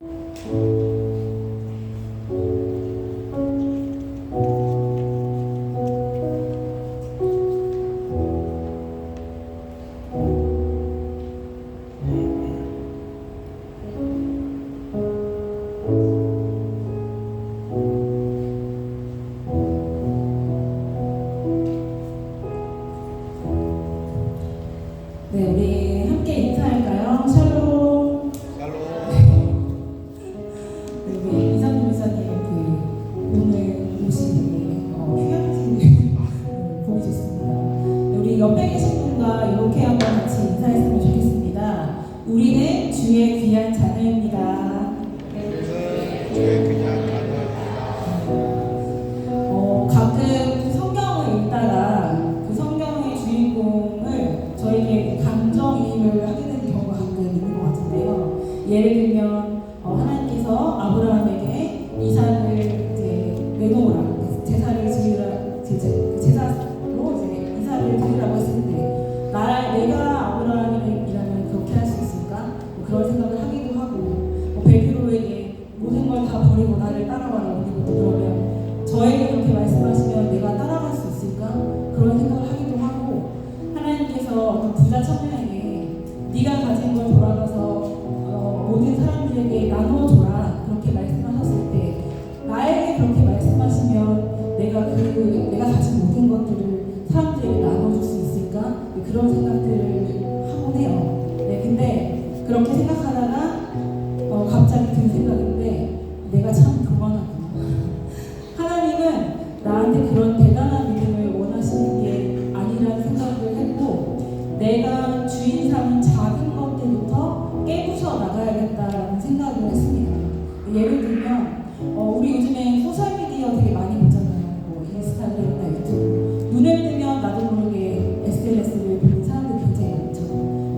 네, 우리 함께 인사할까요? 샬롬. 우리 이상도 이사님 오늘 옷이 휴양지 보기 좋습니다. 우리 옆에 계신 분과 이렇게 한번 같이 인사했으면 좋겠습니다. 우리는 주의 귀한 자녀입니다. 가끔 성경을 읽다가 그 성경의 주인공을 저에게 감정이입을 하게 되는 경우가 가끔 있는 것 같은데요. 예를 들면 하나님께서 아브라함에게 이삭을 이제 내놓으라, 제사를 지으라, 제사로 이제 이삭을 드리라고 했을 때 내가 아브라함이라면 그렇게 할 수 있을까? 그런 생각을 하기도 하고, 베드로에게 모든 걸 다 버리고 나를 따라와라, 우리 그러면 저에게 그렇게 말씀하시면 내가 따라갈 수 있을까? 그런 생각을 하기도 하고, 하나님께서 어떤 부자 청년에게 네가 가진 걸 돌아가서 모든 사람들에게 나눠줘라 그렇게 말씀하셨을 때 나에게 그렇게 말씀하시면 내가 가진 모든 것들을 사람들에게 나눠줄 수 있을까? 그런 생각들을 하곤 해요. 네, 근데 그렇게 생각하다가 갑자기 든 생각인데 내가 참 교만하구나. 하나님은 나한테 그런 대단한 믿음을 원하시는 게 아니라는 생각을 했고, 내가 주인 삼은 작은 것들부터 깨부숴 나가야겠다라는 생각을 했습니다. 예를 들면 우리 요즘에 소셜미디어 되게 많이 보잖아요. 뭐 인스타그램이나 유튜브. 눈을 뜨면 나도 모르게 SNS를 보는 사람들이 굉장히 많죠.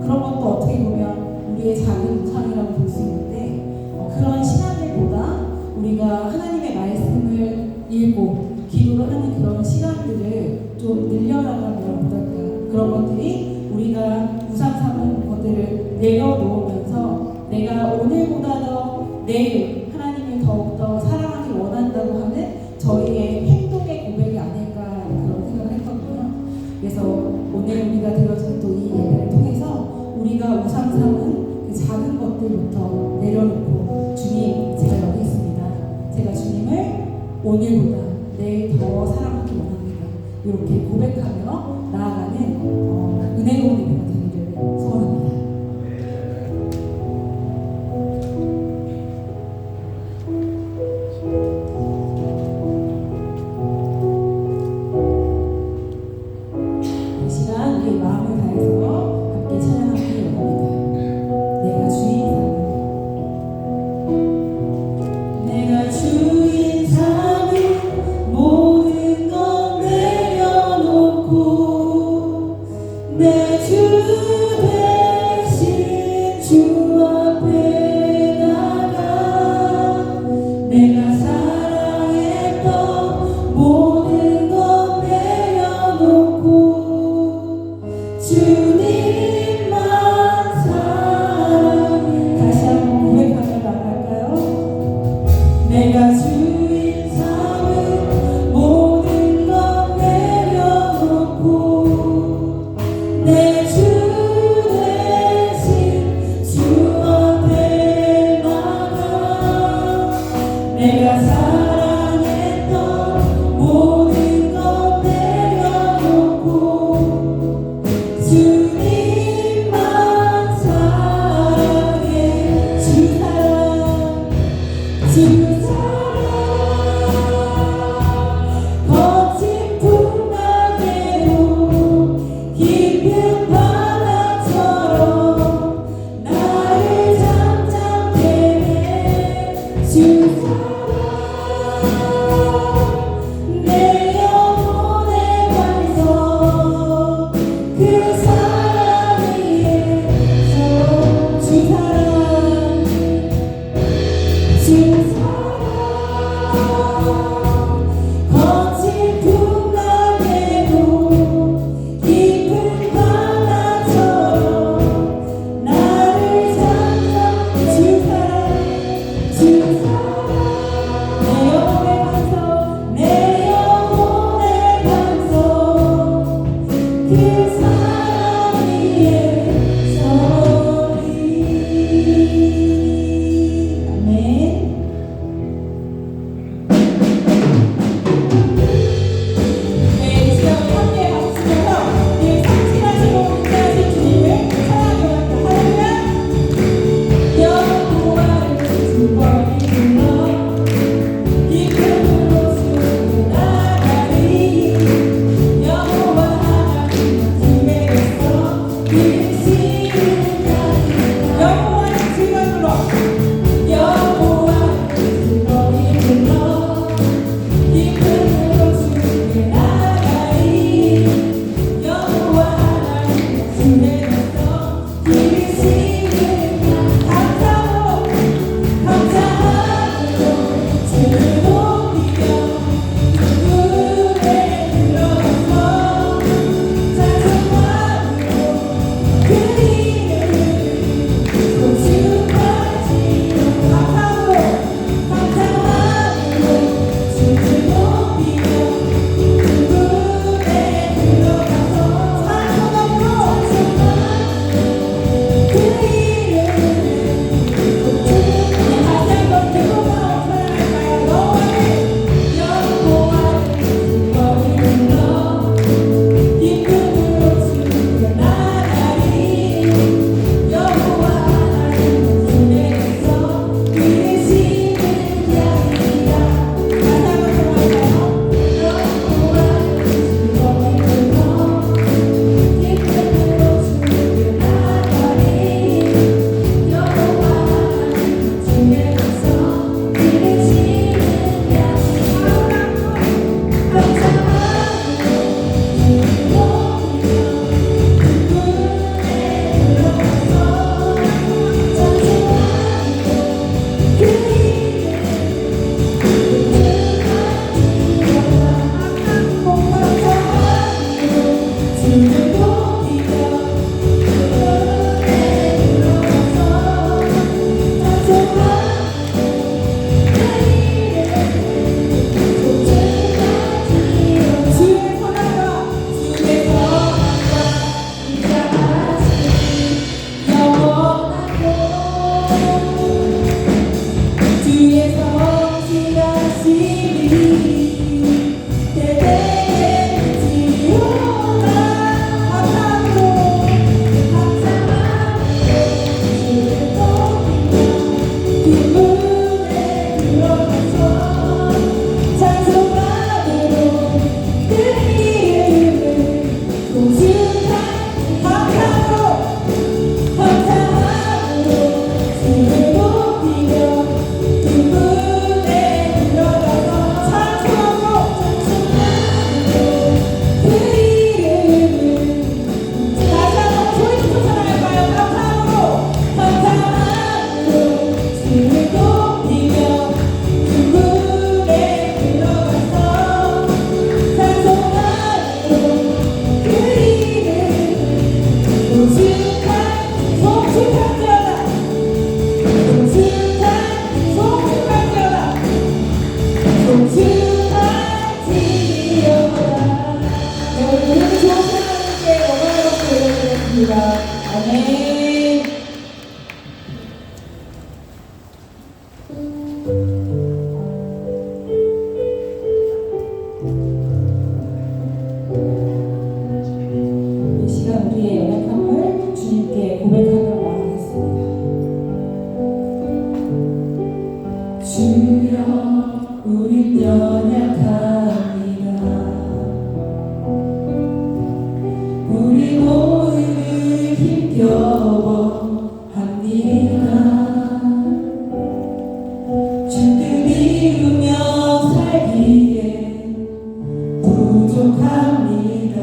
그런 것도 어떻게 보면 우리의 작은 우상이라고 볼 수 있는데, 그런 시간들보다 우리가 하나님의 말씀을 읽고 기도를 하는 그런 시간들을 좀 늘려나가면 어떨까. 그런 것들이 우리가 우상 삼은 것들을 내려놓으면서 내가 오늘보다 더 내일 하나님을 더욱더 사랑하기 원한다고 하는 저희의 행동의 고백이 아닐까 그런 생각을 했거든요. 그래서 오늘 우리가 들어준 또 이 예배를 통해서 우리가 우상 삼은 그 작은 것들부터 내려놓고, 주님 제가 여기 있습니다. 제가 주님을 오늘보다 내일 더 사랑하기 원합니다. 이렇게 고백하며 나아가는 은혜로운 예배가 되기를 소원합니다. 이 시간 우리의 마음을 다해서 함께 찬양하기 원합니다. 내가 주인 삼은, 내가 주인 삼은 모든 것 내려놓고 내 주 대신 주 앞에 나가, 내가 사랑했던 모든 것 내려놓고 주님만 사랑해. 다시 한번 고백하며 나갈까요? 내가 주인 삼은 모든 것 내려놓고 내 주 대신 주 앞에 나가, 내가 사랑했던 모든 것 내려놓고 주님만 사랑해. 주 사랑, 주 사랑, 거친 풍랑에도 깊은 바다처럼 나를 잠잠게 해. 주 사랑, 내 영혼의 반석 그 사랑 위에서. 주 사랑, 주 사랑, 거친 풍랑에도 깊은 바다처럼 나를 잠잠. 주 사랑, 이 시간 우리의 연약함을 주님께 고백하며 나아가겠습니다. 주여, 우린 연약합니다. 우리 모두를 힘겨워 합니다. 주를 이루며 살기에 부족합니다.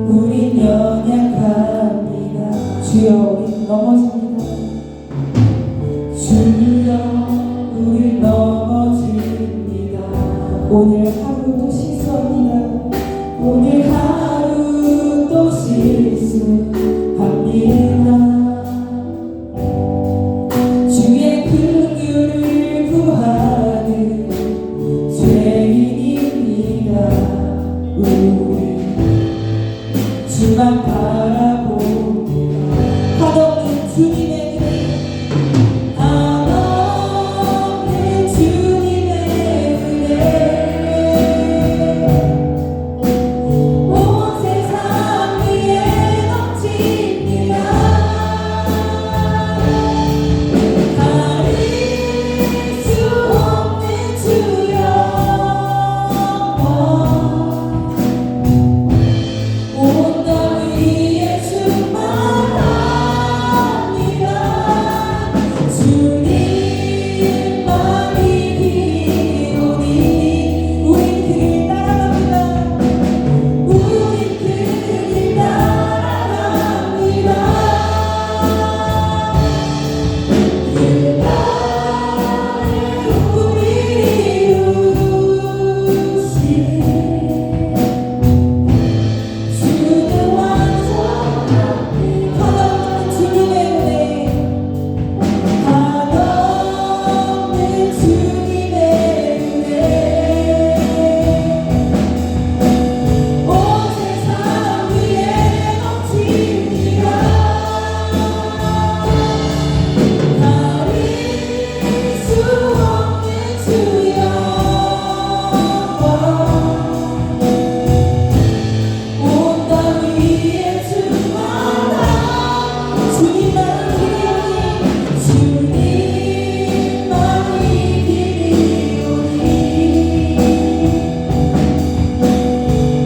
우린 연약합니다. 주여, 우린 넘어집니다. 주여, 우린 넘어집니다. 오늘 하루도 실수합니다. 오늘 하루도 실수합니다. 주의 긍휼을 구하는 죄인입니다. 우리 주만 바라봅니다. 한없는 주님의 은혜, 한없는 주님의 은혜, 온 세상 위에 넘칩니다. 가릴 수 없는 주여, 온 땅 위에 충만합니다. 주님만 이기오니 우린 그를 따라갑니다. 우린 그를 따라갑니다. 그 나를 우리 이루신 주는 완전한 한없는 주님의 은혜, 한없는 주님의 은혜, 온 세상 위에 넘칩니다. 가릴 수 없는 주여, 온 땅 위에 충만한 주님만 이기오니, 주님만 이기오니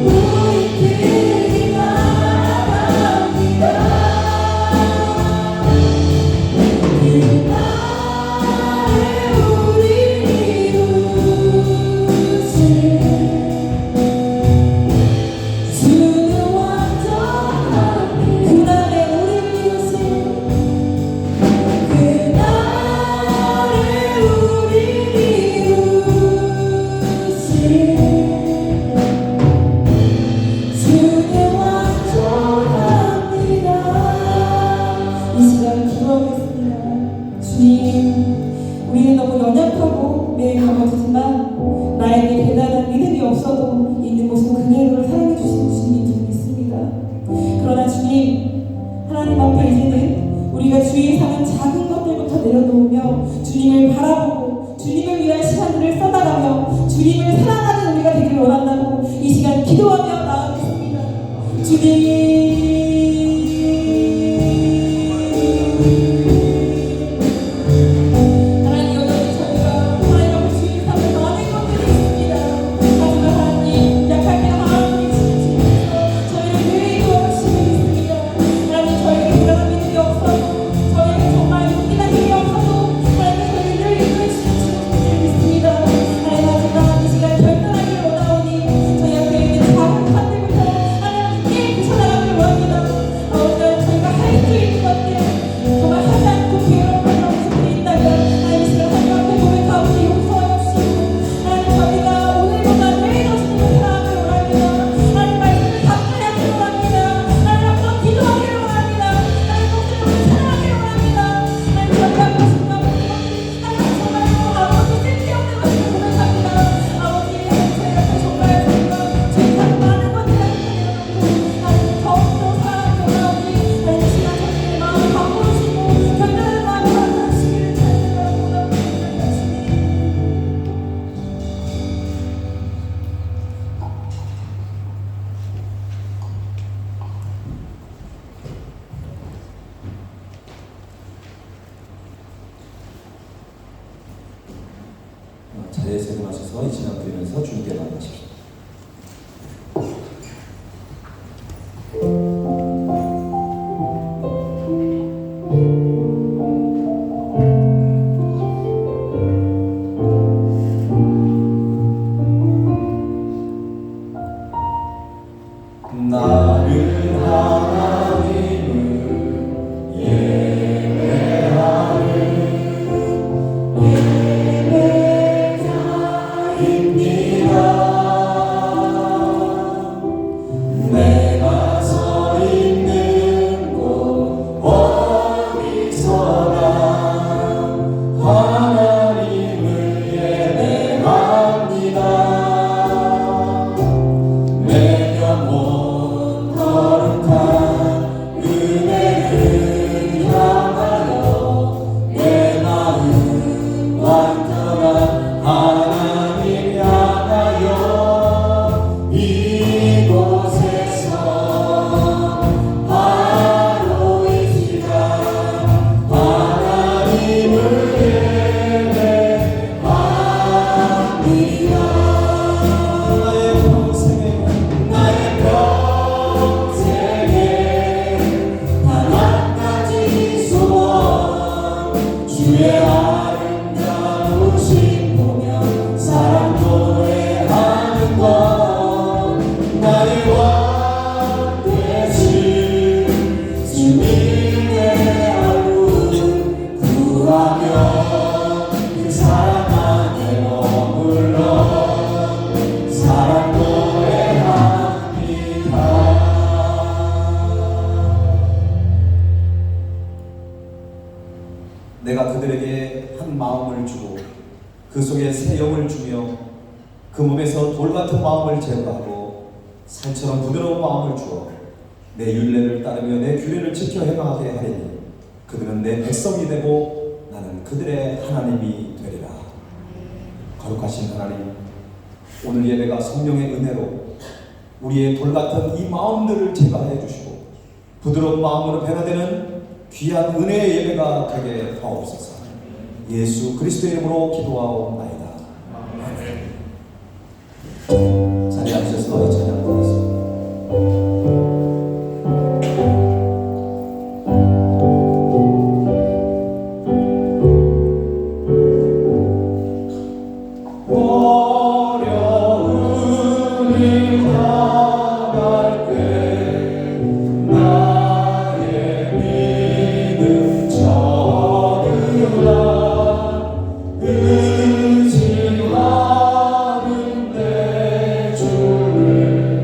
우리 그를 바라봅니다. 그 나를 우리 이루신 주는 완전한 그날에 우리를 이루신 그날에 우리를 이루신 주는 완전합니다. 이 시간 기도하겠습니다. 주님, 우리는 너무 연약하고 매일 넘어지지만 나에게 대단한 믿음이 없어도 있는 모습 그대로를 사랑해 주시는 주님인 줄 믿습니다. 그러나 주님, 하나님 앞에 이제는 우리가 주위에 사는 작은 것들부터 내려놓으며 주님을 바라보고 주님을 위한 시간들을 써나가며 주님을 사랑하는 우리가 되길 원한다고 이 시간 기도하며 나아가겠습니다. 주님, 하나님, 여전히 저희가 하나님 앞에 주님 삶에 많은 것들이 있습니다. 하지만 하나님, 약할 때 하나님이 주님께서 저희를 늘 도와주시고 있습니다. 하나님, 저에게 불안한 믿음이 없어도, 저에게 정말 용기나 힘이 없어도 하나님 저희를 늘 이끌어주시는 주님을 믿습니다. 하나님, 하지만 이 시간 결단하기를 원하오니 저희 앞에 있는 작은 산들부터 하나님께 부셔나가기를 자리에 세분하셔서 이 진앙 드리면서 주님께 나누십시오. 나를 하나님을 예배하는 예배자입니다. 내가 서 있는 곳 어디서나 하나님을 예배합니다. 내 영혼 거룩한 은혜를 향하여 내 마음 완전한 하나님 향하여 이곳에서 바로 이 시간 하나님을 예배합니다. 나의 평생에 단 한 가지 소원 주의 아름다우신 보며 사랑 노래하는 것 나의 왕 되신 주님의 얼굴 구하며 그 사랑 안에 머물러 사랑 노래합니다. 내가 그들에게 한 마음을 주고 그 속에 새 영을 주며 그 몸에서 돌 같은 마음을 제거하고 살처럼 부드러운 마음을 주어 내 율례를 따르며 내 규례를 지켜 행하게 하리니 그들은 내 백성이 되고 나는 그들의 하나님이 되리라. 거룩하신 하나님, 오늘 예배가 성령의 은혜로 우리의 돌 같은 이 마음들을 제거해 주시고 부드러운 마음으로 변화되는 귀한 은혜의 예배가 되게 하옵소서. 예수 그리스도의 이름으로 기도하옵나이다. 아멘. 자리에 앉으셔서 이 찬양 드리겠습니다. 어려운 일 당할 때 나의 믿음 저들아 의지하는 내 주를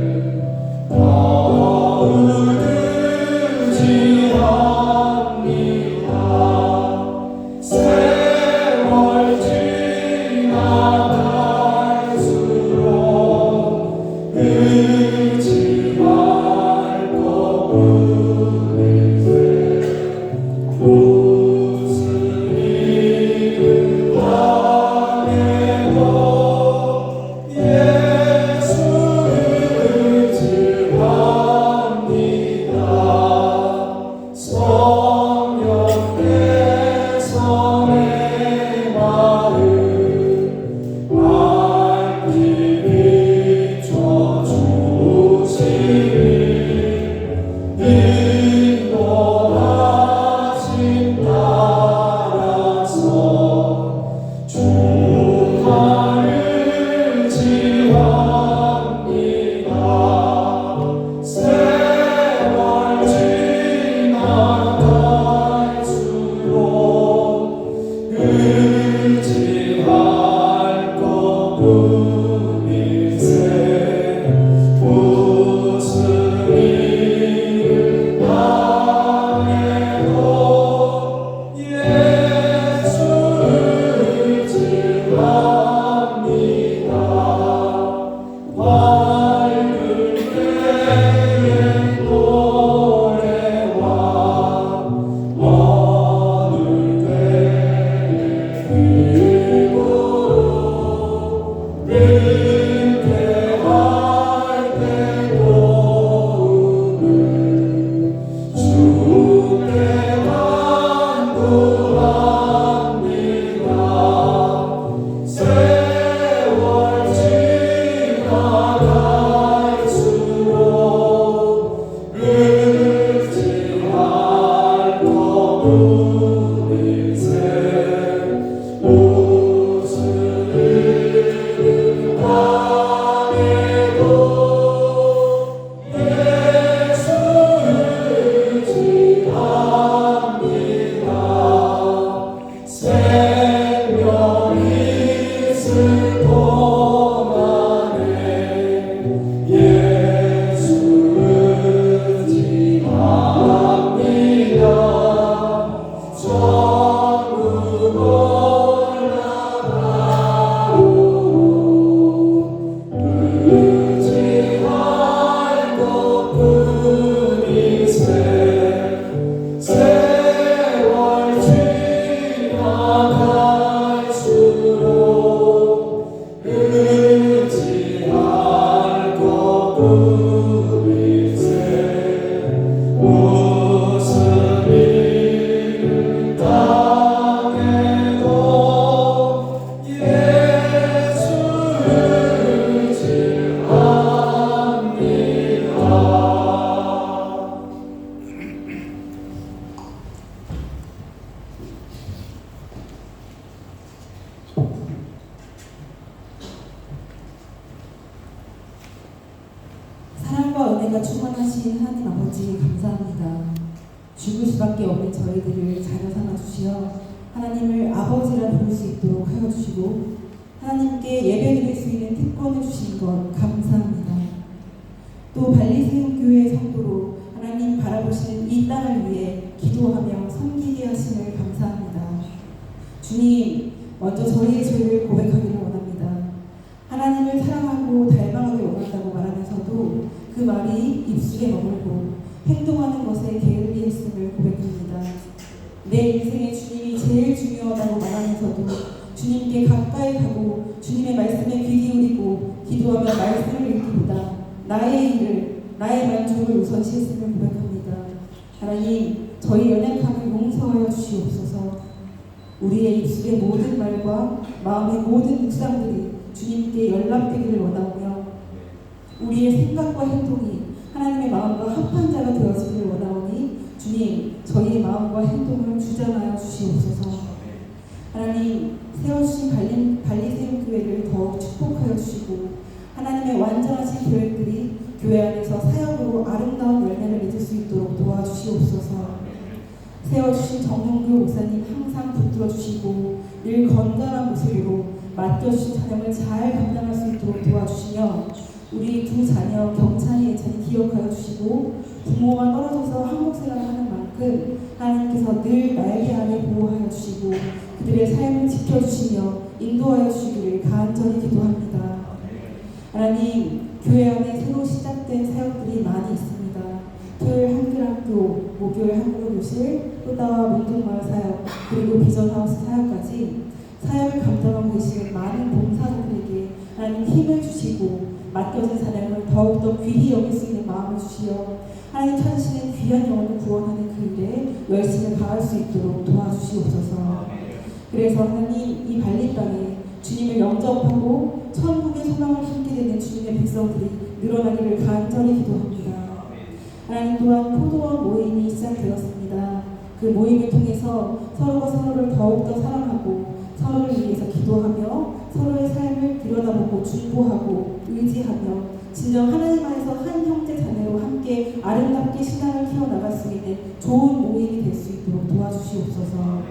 마디가 충만하신 하나님 아버지 감사합니다. 죽을 수밖에 없는 저희들을 자녀 삼아 주시어 하나님을 아버지라 부를 수 있도록 하여 주시고 하나님께 예배드릴 수 있는 특권을 주신 것 감사합니다. 또 발리세움교회 성도로 하나님 바라보시는 이 땅을 위해 기도하며 섬기게 하심을 감사합니다. 주님, 먼저 저희의 죄를 고백하기를 원합니다. 하나님을 사랑하고 닮아가길 원한다고 말하면서도 그 말이 입술에 머물고 행동하는 것에 게을리했음을 고백합니다. 내 인생에 주님이 제일 중요하다고 말하면서도 주님께 가까이 가고 주님의 말씀에 귀 기울이고 기도하며 말씀을 읽기보다 나의 일을, 나의 만족을 우선시했음을 고백합니다. 하나님, 저희 연약함을 용서하여 주시옵소서. 우리의 입술의 모든 말과 마음의 모든 묵상들이 주님께 연락되기를 원하오며 우리의 생각과 행동이 하나님의 마음과 합한 자가 되어지기를 원하오니 주님, 저희의 마음과 행동을 주장하여 주시옵소서. 하나님, 세워주신 발리세움교회를 더욱 축복하여 주시고 하나님의 완전하신 계획들이 교회 안에서 사역으로 아름다운 열매를 맺을 수 있도록 도와주시옵소서. 세워주신 정몽규 목사님 항상 붙들어 주시고 늘 건강한 모습으로 맡겨주신 사명을 잘 감당할 수 있도록 도와주시며 우리 두 자녀 경찬이, 예찬이 기억하여 주시고 부모가 떨어져서 한국 생활을 하는 만큼 하나님께서 늘 날개 아래 보호하여 주시고 그들의 삶을 지켜주시며 인도하여 주시기를 간절히 기도합니다. 하나님, 교회 안에 새로 시작된 사역들이 많이 있습니다. 토요일 한글학교, 목요일 한국어교실, 또다와 문동마을 사역, 그리고 비전하우스 사역까지 사역을 감당하고 계시는 많은 봉사자들에게 하나님 힘을 주시고 맡겨진 사명을 더욱더 귀히 여길 수 있는 마음을 주시어 하나님 찾으시는 귀한 영혼을 구원하는 그 일에 열심을 다할 수 있도록 도와주시옵소서. 그래서 하나님, 이 발리 땅에 주님을 영접하고 천국의 소망을 품게 되는 주님의 백성들이 늘어나기를 간절히 기도합니다. 하나님, 또한 포도원 모임이 시작되었습니다. 그 모임을 통해서 서로가 서로를 더욱더 사랑하고 서로를 위해서 기도하며 서로의 삶을 들여다보고 중보하고 의지하며 진정 하나님 안에서 한 형제 자매로 함께 아름답게 신앙을 키워나갈 수 있는 좋은 모임이 될 수 있도록 도와주시옵소서.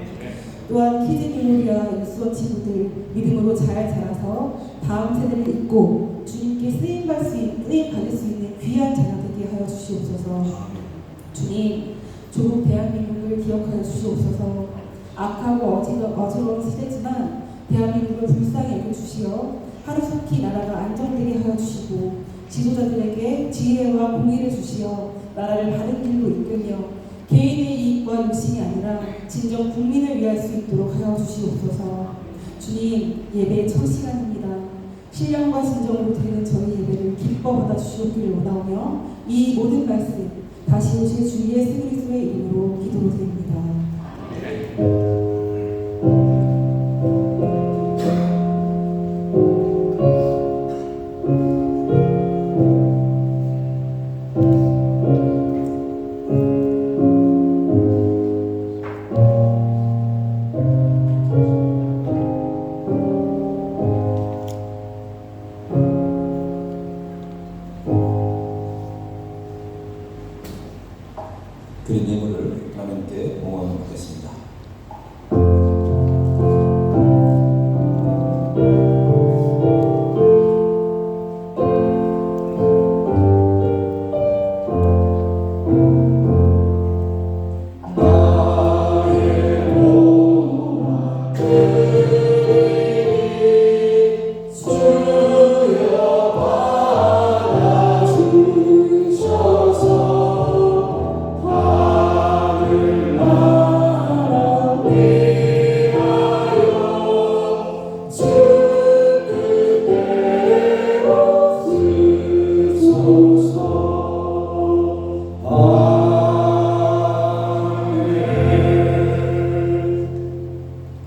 또한 키즈빌로리아 유스원 친구들 믿음으로 잘 자라서 다음 세대를 잇고 주님께 쓰임받을 수 있는 귀한 자녀 되게 하여 주시옵소서. 주님, 조국 대한민국을 기억하여 주시옵소서. 악하고 어지러운 시대지만 대한민국을 불쌍히 여겨주시어 하루속히 나라가 안정되게 하여 주시고 지도자들에게 지혜와 공의를 주시어 나라를 바른 길로 이끌며 개인의 이익과 욕심이 아니라 진정 국민을 위할 수 있도록 하여 주시옵소서. 주님, 예배의 첫 시간입니다. 신령과 진정으로 드리는 저희 예배를 기뻐 받아주시옵기를 원하오며 이 모든 말씀 다시 오실 주 예수 그리스도의 이름으로 기도드립니다. 드린 예물을 하나님께 봉헌하겠습니다.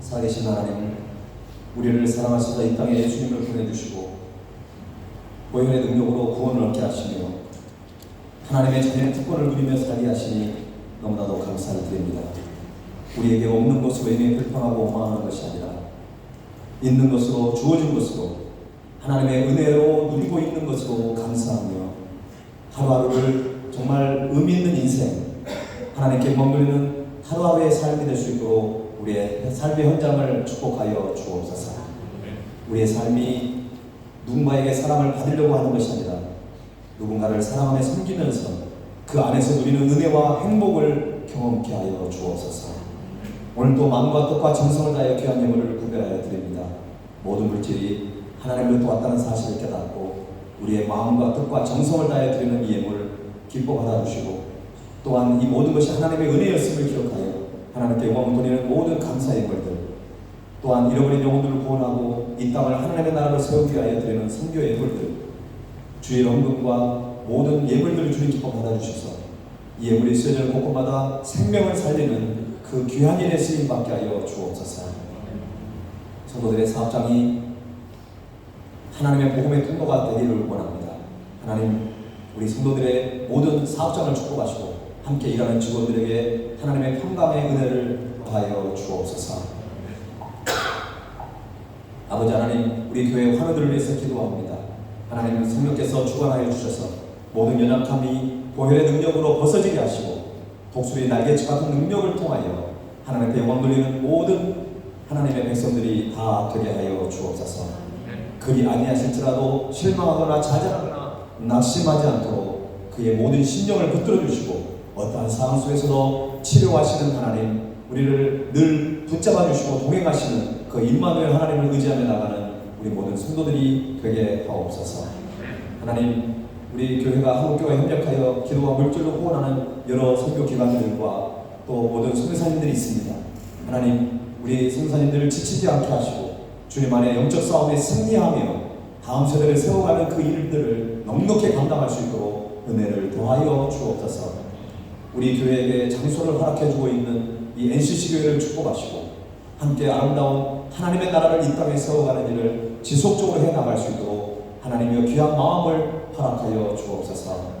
살아계신 하나님, 우리를 사랑하셔서 이 땅에 예수님을 보내주시고 보혈의 능력으로 구원을 얻게 하시며 하나님의 자녀의 특권을 누리며 살게 하시니 너무나도 감사를 드립니다. 우리에게 없는 것으로 인해 불평하고 원망하는 것이 아니라 있는 것으로 주어진 것으로 하나님의 은혜로 누리고 있는 것으로 감사하며 하루하루를 정말 의미 있는 인생, 하나님께 머무르는 하루하루의 삶이 될 수 있도록 우리의 삶의 현장을 축복하여 주옵소서. 우리의 삶이 누군가에게 사랑을 받으려고 하는 것이 아니라 누군가를 사랑하며 섬기면서 그 안에서 누리는 은혜와 행복을 경험케 하여 주옵소서. 오늘도 마음과 뜻과 정성을 다하여 귀한 예물을 구별하여 드립니다. 모든 물질이 하나님으로부터 왔다는 사실을 깨닫고 우리의 마음과 뜻과 정성을 다하여 드리는 이 예물을 기뻐 받아주시고 또한 이 모든 것이 하나님의 은혜였음을 기억하여 하나님께 영광을 돌리는 모든 감사의 예물들, 또한 잃어버린 영혼들을 구원하고 이 땅을 하나님의 나라로 세우기 위하여 드리는 선교 예물들, 주의 헌금과 모든 예물들을 주님 기뻐 받아주셔서 이 예물이 쓰여지는 곳곳마다 생명을 살리는 그 귀한 일에 쓰임받게 하여 주옵소서. 성도들의 사업장이 하나님의 복음의 통로가 되기를 원합니다. 하나님, 우리 성도들의 모든 사업장을 축복하시고 함께 일하는 직원들에게 하나님의 평강의 은혜를 더하여 주옵소서. 아버지 하나님, 우리 교회 환우들을 위해서 기도합니다. 하나님, 성령께서 주관하여 주셔서 모든 연약함이 보혈의 능력으로 벗어지게 하시고 독수리 날개치 같은 능력을 통하여 하나님께 영광 돌리는 모든 하나님의 백성들이 다 되게 하여 주옵소서. 그리 아니하실지라도 실망하거나 좌절하거나 낙심하지 않도록 그의 모든 심령을 붙들어 주시고 어떠한 상황 속에서도 치료하시는 하나님, 우리를 늘 붙잡아 주시고 동행하시는 그 임마누엘 하나님을 의지하며 나가는 우리 모든 성도들이 되게 하옵소서. 하나님, 우리 교회가 한국교회와 협력하여 기도와 물질로 후원하는 여러 선교 기관들과 또 모든 선교사님들이 있습니다. 하나님, 우리 선교사님들을 지치지 않게 하시고 주님 안에 영적 싸움에 승리하며 다음 세대를 세워가는 그 일들을 넉넉히 감당할 수 있도록 은혜를 더하여 주옵소서. 우리 교회에게 장소를 허락해주고 있는 이 NCC 교회를 축복하시고 함께 아름다운 하나님의 나라를 이 땅에 세워가는 일을 지속적으로 해나갈 수 있도록 하나님의 귀한 마음을 허락하여 주옵소서.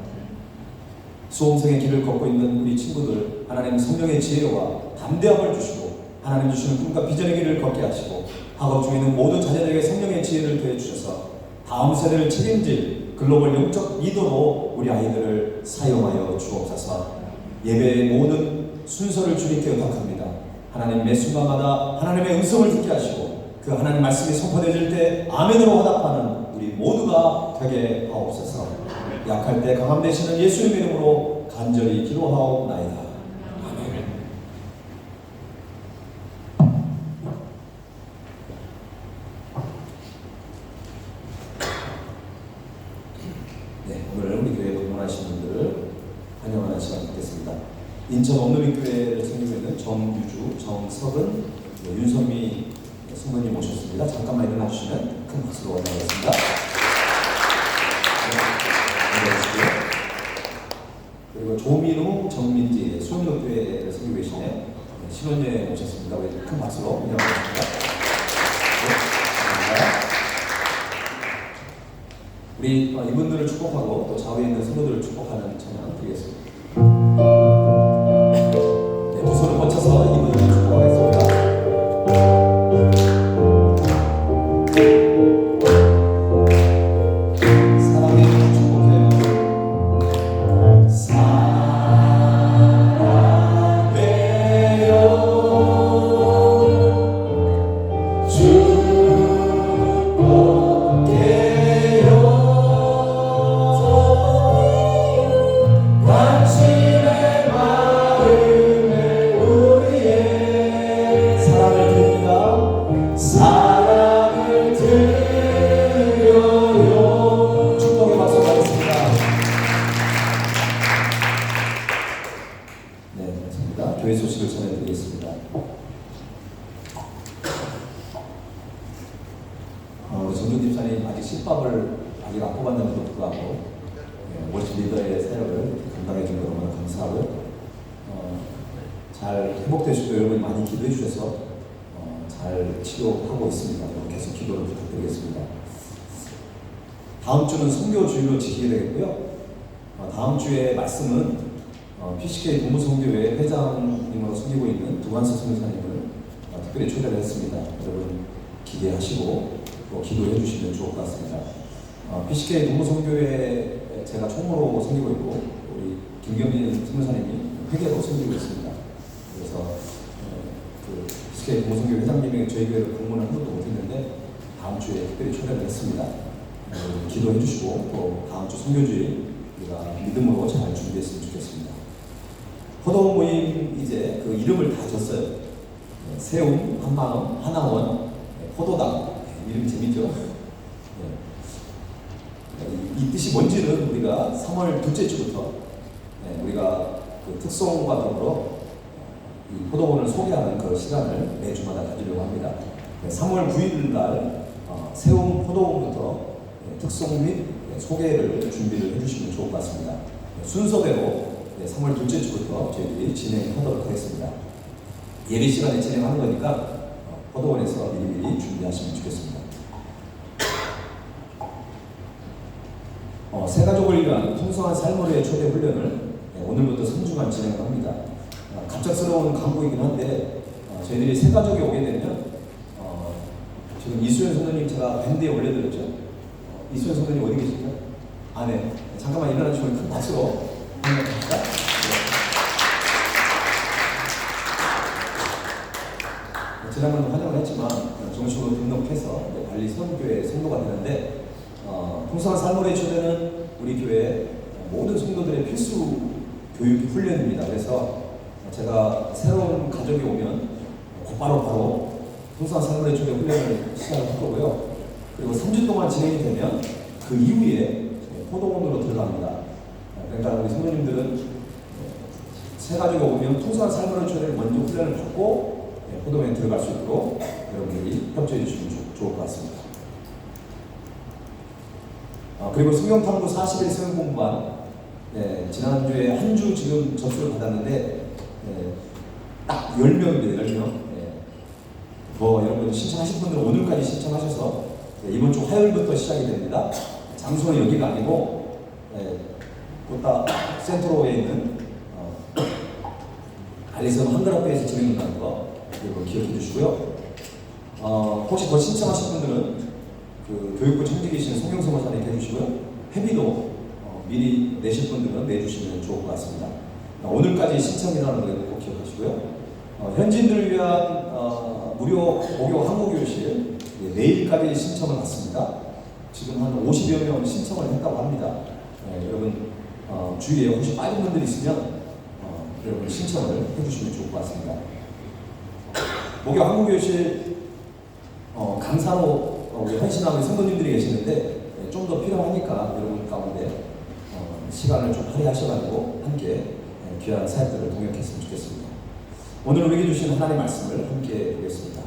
수험생의 길을 걷고 있는 우리 친구들, 하나님 성령의 지혜와 담대함을 주시고 하나님 주시는 꿈과 비전의 길을 걷게 하시고 학업 중에 있는 모든 자녀들에게 성령의 지혜를 더해 주셔서 다음 세대를 책임질 글로벌 영적 리더로 우리 아이들을 사용하여 주옵소서. 예배의 모든 순서를 주님께 의탁합니다. 하나님, 매 순간마다 하나님의 음성을 듣게 하시고 그 하나님 말씀이 선포되어질 때 아멘으로 화답하는 우리 모두가 되게 하옵소서. 약할 때 강함 되시는 예수님의 이름으로 간절히 기도하옵나이다. 아멘. 네, 오늘 우리 교회에 방문하신 분들을 환영하는 시간 갖겠습니다. 인천 원로민교회를 섬기고 있는 정유주, 정석은, 윤선미 성도님 모셨습니다. 잠깐만 일어나 주시면 큰 박수로 환영하겠습니다. 그리고 조민우, 정민지, 수원교회를 섬기고 계시네요. 신혼여행 모셨습니다. 우리 큰 박수로 환영하겠습니다. 네, 감사합니다. 우리 이분들을 축복하고 또 좌우에 있는 성도들을 축복하는 찬양 드리겠습니다. 네, 두 손을 뻗쳐서 이분들을 축복하겠습니다. 교회 소식을 전해드리겠습니다. 우리 정준 집사님 아직 실밥을 아직 안 뽑았는데도 불구하고 월십 리더의 사역을 감당해 주는 거 너무나 감사하고요. 잘 회복되시고 여러분이 많이 기도해 주셔서 잘 치료하고 있습니다. 계속 기도를 부탁드리겠습니다. 다음 주는 선교주일로 지키게 되겠고요. 다음 주에 말씀은 PCK 동부선교회 회장님으로 섬기고 있는 두관수 선교사님을 특별히 초대를 했습니다. 여러분 기대하시고 또 기도해 주시면 좋을 것 같습니다. PCK 동부선교회 제가 총무로 섬기고 있고 우리 김경진 선교사님이 회계로 섬기고 있습니다. 그래서 그 SK 공성교 회장님이 저희 교회를 방문을 한 번도 못했는데 다음 주에 특별히 초대를 했습니다. 기도해 주시고 또 다음 주 선교주일 우리가 믿음으로 잘 준비했으면 좋겠습니다. 포도 모임 이제 그 이름을 다 줬어요. 세움, 한마음, 하나원, 포도당. 이름 재밌죠? 이 뜻이 뭔지는 우리가 3월 둘째 주부터 우리가 그 특송과 더불어 이 포도원을 소개하는 그 시간을 매주마다 가지려고 합니다. 3월 9일 날 세움 포도원부터 특송 및 소개를 준비를 해주시면 좋을 것 같습니다. 순서대로 3월 둘째 주부터 저희들이 진행하도록 하겠습니다. 예배 시간에 진행하는 거니까 포도원에서 미리미리 준비하시면 좋겠습니다. 새 가족을 위한 풍성한 삶을 위해 초대 훈련을 오늘부터 3주간 진행을 합니다. 갑작스러운 광고이긴 한데 저희들이 새 가족이 오게 되면 지금 이수연 선생님 제가 밴드에 올려드렸죠. 이수연 선생님 어디 계실까요? 네. 잠깐만 일어나주시면 큰 박수로 환영합니다. 지난번도 환영을 했지만 정식으로 등록해서 관리 선교회 성도가 되는데 풍성한 삶의 초대는 우리 교회 모든 성도들의 필수 교육 훈련입니다. 그래서 제가 새로운 가족이 오면 곧바로 풍성한 삶의 초대 훈련을 시작할 거고요. 그리고 3주 동안 진행이 되면 그 이후에 포도원으로 들어갑니다. 그러니까 우리 성도님들은 새 가족이 오면 풍성한 삶의 초대를 먼저 훈련을 받고 포도원에 들어갈 수 있도록 여러분들이 협조해 주시면 좋을 것 같습니다. 그리고 성경탐구 40일 성경 공부반 지난주에 한 주 지금 접수를 받았는데 딱 10명입니다. 10명. 여러분 신청하신 분들은 오늘까지 신청하셔서 이번 주 화요일부터 시작이 됩니다. 장소는 여기가 아니고 곧다 센트로에 있는 알리선 한글학교에서 진행된다는 거 이거 기억해 주시고요. 혹시 더 신청하신 분들은 그 교육부 청직이신 송영선 목사님 해주시고요. 회비도 미리 내실 분들은 내주시면 좋을 것 같습니다. 오늘까지 신청이라는 거 꼭 기억하시고요. 현지인들을 위한 무료 목요 한국교실 내일까지 신청을 받습니다. 지금 한 50여 명 신청을 했다고 합니다. 여러분 주위에 혹시 빠진 분들 있으면 여러분 신청을 해주시면 좋을 것 같습니다. 목요 한국교실 강사로 우리 헌신하는 성도님들이 계시는데 좀 더 필요하니까 여러분 가운데 시간을 좀 할애하셔가지고 함께 귀한 사역들을 동역했으면 좋겠습니다. 오늘 우리에게 주신 하나님의 말씀을 함께 보겠습니다.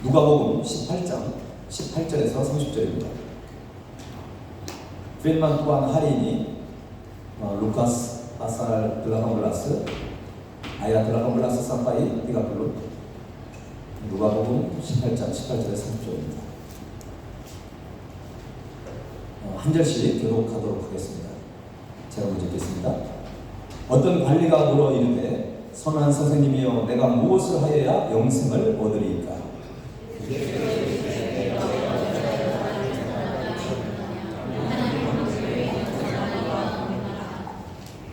누가복음 18장 18절에서 30절입니다. 프렌만 또한 하리니 루카스 아살 블라카블라스 아이라 블라카블라스 사파이 디가블루 누가복음 18장 18절에서 30절입니다. 한 절씩 교독하도록 하겠습니다. 제가 먼저 읽겠습니다. 어떤 관리가 물어 이르되 선한 선생님이여 내가 무엇을 하여야 영생을 얻으리이까?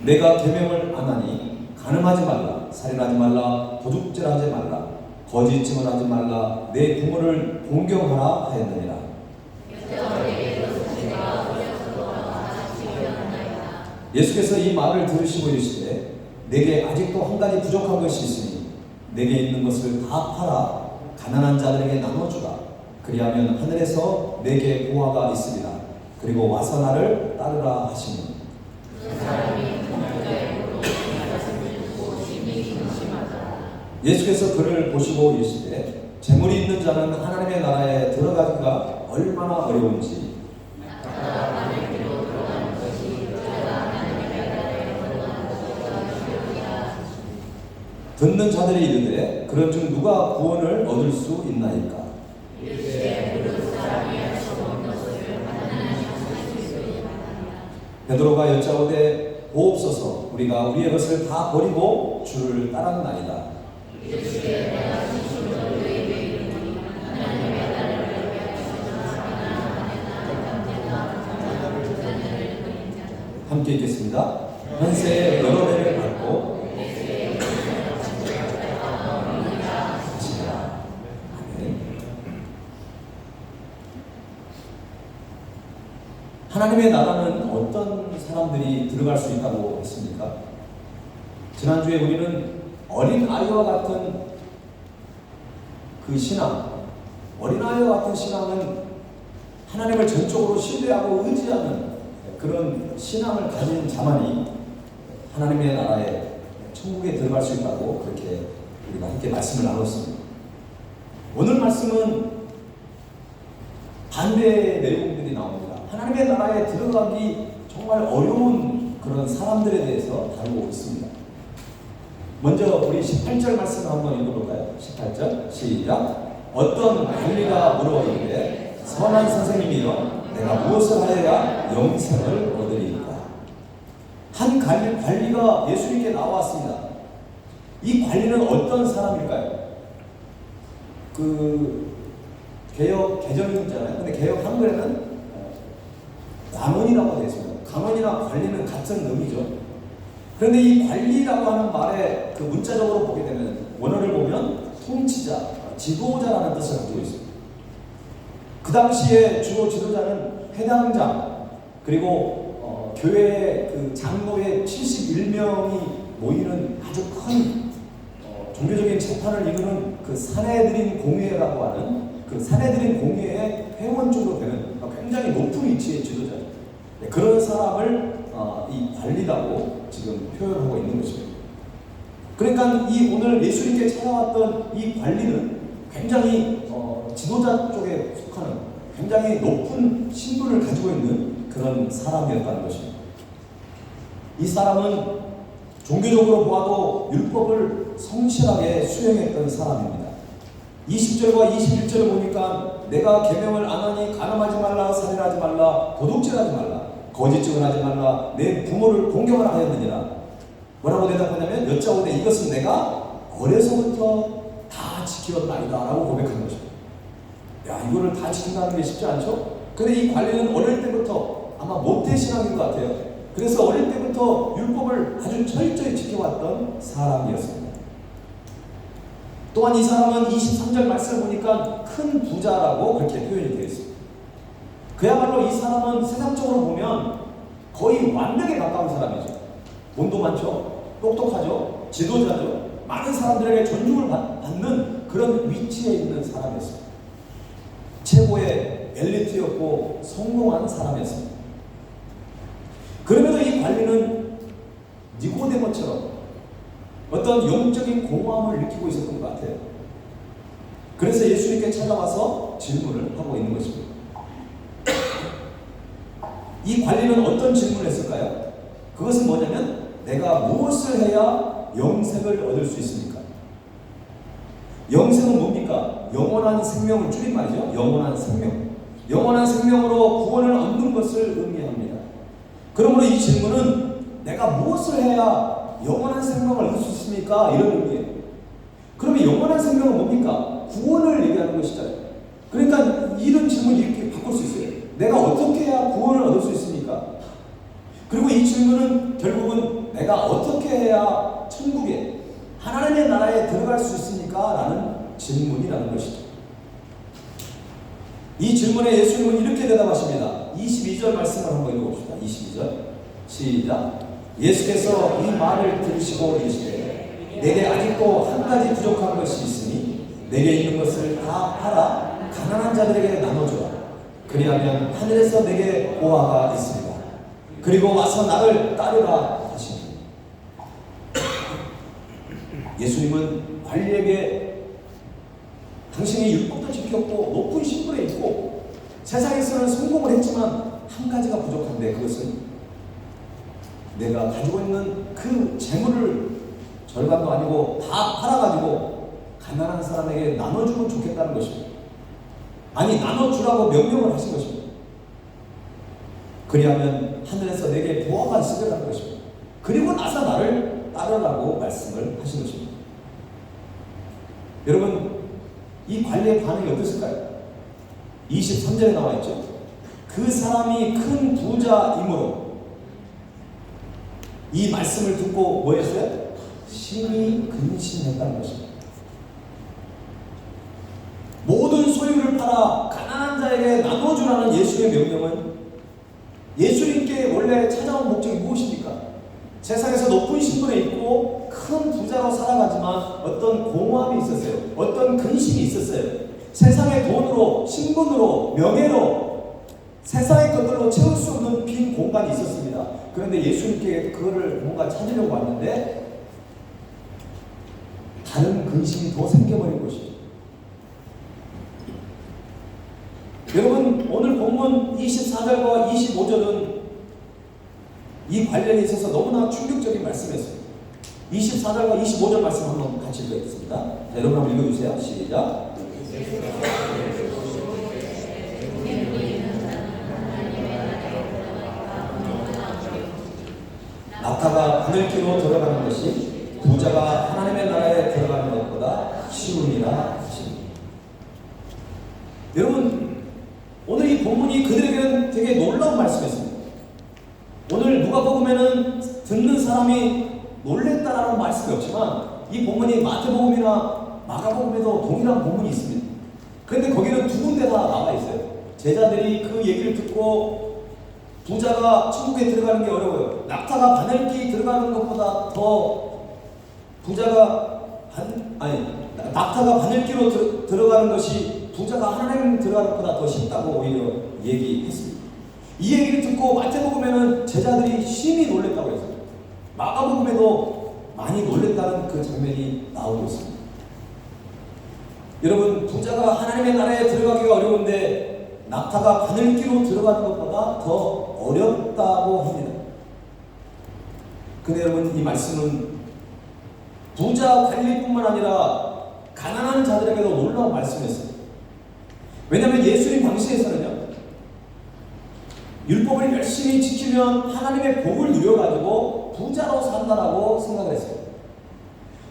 내가 계명을 안 하니 간음하지 말라, 살인하지 말라, 도둑질하지 말라, 거짓 증언하지 말라, 내 부모를 공경하라 하였느니라. 예수께서 이 말을 들으시고 이르시되 내게 아직도 한 가지 부족한 것이 있으니 내게 있는 것을 다 팔아 가난한 자들에게 나눠주라. 그리하면 하늘에서 내게 보화가 있으리라. 그리고 와서 나를 따르라 하시니 예수께서 그를 보시고 이르시되 재물이 있는 자는 하나님의 나라에 들어가기가 얼마나 어려운지 듣는 자들이 이르되 그런즉 누가 구원을 얻을 수 있나이까? 베드로가 여짜오되 보옵소서 우리가 우리의 것을 다 버리고 주를 따랐나이다. 함께 읽겠습니다. 현세의 여러 배를 받고 하나님의 나라는 어떤 사람들이 들어갈 수 있다고 했습니까? 지난주에 우리는 어린아이와 같은 그 신앙, 어린아이와 같은 신앙은 하나님을 전적으로 신뢰하고 의지하는 그런 신앙을 가진 자만이 하나님의 나라에 천국에 들어갈 수 있다고 그렇게 우리가 함께 말씀을 나눴습니다. 오늘 말씀은 반대의 내용들이 나옵니다. 하나님의 나라에 들어가기 정말 어려운 그런 사람들에 대해서 다루고 있습니다. 먼저 우리 18절 말씀을 한번 읽어볼까요? 18절 시작. 어떤 관리가 물어 이르되 선한 선생님이여 내가 무엇을 하여야 영생을 얻으리이까. 한 관리가 예수님께 나왔습니다. 이 관리는 어떤 사람일까요? 그 개혁 개정이 있잖아요. 근데 개혁 한글에는 관원이라고 되어 있습니다. 관원이나 관리는 같은 의미죠. 그런데 이 관리라고 하는 말에 그 문자적으로 보게 되면 원어를 보면 통치자, 지도자라는 뜻을 가지고 있습니다. 그 당시에 주로 지도자는 회당장 그리고 교회의 그 장로의 71명이 모이는 아주 큰 종교적인 재판을 이루는 그 사내들인 공회라고 하는 그 사내들인 공회의 회원 쪽으로 되는 굉장히 높은 위치의 지도자죠. 그런 사람을 이 관리라고 지금 표현하고 있는 것입니다. 그러니까 이 오늘 예수님께 찾아왔던 이 관리는 굉장히 지도자 쪽에 속하는 굉장히 높은 신분을 가지고 있는 그런 사람이었다는 것입니다. 이 사람은 종교적으로 보아도 율법을 성실하게 수행했던 사람입니다. 20절과 21절을 보니까 내가 계명을 안 하니 간음하지 말라, 살인하지 말라, 도둑질하지 말라, 거짓 증언하지 말라, 내 부모를 공경을 하였느니라. 뭐라고 대답하냐면 여짜오되 이것은 내가 어려서부터 다 지켰나이다 라고 고백한 것입니다. 야, 이거를 다 지킨다는 게 쉽지 않죠? 근데 이 관리는 어릴 때부터 아마 모태신앙인 것 같아요. 그래서 어릴 때부터 율법을 아주 철저히 지켜왔던 사람이었습니다. 또한 이 사람은 23절 말씀을 보니까 큰 부자라고 그렇게 표현이 되어 있습니다. 그야말로 이 사람은 세상적으로 보면 거의 완벽에 가까운 사람이죠. 돈도 많죠. 똑똑하죠. 지도자죠. 많은 사람들에게 존중을 받는 그런 위치에 있는 사람이었습니다. 최고의 엘리트였고 성공한 사람이었습니다. 그럼에도 이 관리는 니고데모처럼 어떤 영적인 공허함을 느끼고 있었던 것 같아요. 그래서 예수님께 찾아와서 질문을 하고 있는 것입니다. 이 관리는 어떤 질문을 했을까요? 그것은 뭐냐면 내가 무엇을 해야 영생을 얻을 수 있습니까? 영생은 뭡니까? 영원한 생명을 줄인 말이죠. 영원한 생명. 영원한 생명으로 구원을 얻는 것을 의미합니다. 그러므로 이 질문은 내가 무엇을 해야 영원한 생명을 얻을 수 있습니까? 이런 의미예요. 그러면 영원한 생명은 뭡니까? 구원을 얘기하는 것이잖아요. 그러니까 이런 질문 이렇게 바꿀 수 있어요. 내가 어떻게 해야 구원을 얻을 수 있습니까? 그리고 이 질문은 결국은 내가 어떻게 해야 천국에 하나님의 나라에 들어갈 수 있습니까? 라는 질문이라는 것이죠. 이 질문에 예수님은 이렇게 대답하십니다. 22절 말씀을 한번 읽어봅시다. 22절 시작. 예수께서 이 말을 들으시고 이르시되 내게 아직도 한 가지 부족한 것이 있으니 내게 있는 것을 다 팔아 가난한 자들에게 나눠주라. 그리하면 하늘에서 내게 보화가 있으리라. 그리고 와서 나를 따르라 하시니. 예수님은 관리에게 당신이 율법도 지켰고 높은 신분에 있고 세상에서는 성공을 했지만 한 가지가 부족한데 그것은 내가 가지고 있는 그 재물을 절반도 아니고 다 팔아가지고 가난한 사람에게 나눠주면 좋겠다는 것입니다. 아니 나눠주라고 명령을 하신 것입니다. 그리하면 하늘에서 내게 보화가 있으리라는 것입니다. 그리고 나서 나를 따르라고 말씀을 하신 것입니다. 여러분 이 관리의 반응이 어땠을까요? 23절에 나와 있죠. 그 사람이 큰 부자이므로 이 말씀을 듣고 뭐 했어요? 심히 근심했다는 것입니다. 모든 소유를 팔아 가난한 자에게 나눠주라는 예수의 명령은 예수님께 원래 찾아온 목적이 무엇입니까? 세상에서 높은 신분에 있고 큰 부자로 살아가지만 어떤 공허함이 있었어요. 어떤 근심이 있었어요. 세상의 돈으로, 신분으로, 명예로 세상의 것들로 채울 수 없는 빈 공간이 있었습니다. 그런데 예수님께 그거를 뭔가 찾으려고 왔는데 다른 근심이 더 생겨버린 것이죠. 여러분, 오늘 본문 24절과 25절은 이 관련에 있어서 너무나 충격적인 말씀이었습니다. 24절과 25절 말씀 한번 같이 읽겠습니다. 자, 여러분 한번 읽어주세요. 시작. 낙타가 바늘기로 들어가는 것이 부자가 하나님의 나라에 들어가는 것보다 쉬우니라 하십니다. 여러분, 오늘 이 본문이 그들에게는 되게 놀라운 말씀이었습니다. 오늘 누가복음에는 듣는 사람이 놀랬다라는 말씀이 없지만 이 본문이 마태복음이나 마가복음에도 동일한 본문이 있습니다. 그런데 거기는 두 군데 다 나와 있어요. 제자들이 그 얘기를 듣고 부자가 천국에 들어가는 게 어려워요. 낙타가 바늘기 들어가는 것보다 더 낙타가 바늘기로 들어가는 것이 부자가 하나님 들어가는 것보다 더 쉽다고 오히려 얘기했습니다. 이 얘기를 듣고 마태복음에는 제자들이 심히 놀랬다고 했어요. 마가복음에도 많이 놀랬다는 그 장면이 나오고 있습니다. 여러분, 부자가 하나님의 나라에 들어가기가 어려운데 낙타가 바늘기로 들어가는 것보다 더 어렵다고 합니다. 근데 여러분, 이 말씀은 부자 관리뿐만 아니라 가난한 자들에게도 놀라운 말씀이었습니다. 왜냐하면 예수님 당시에서는요, 율법을 열심히 지키면 하나님의 복을 누려가지고 부자로 산다라고 생각을 했어요.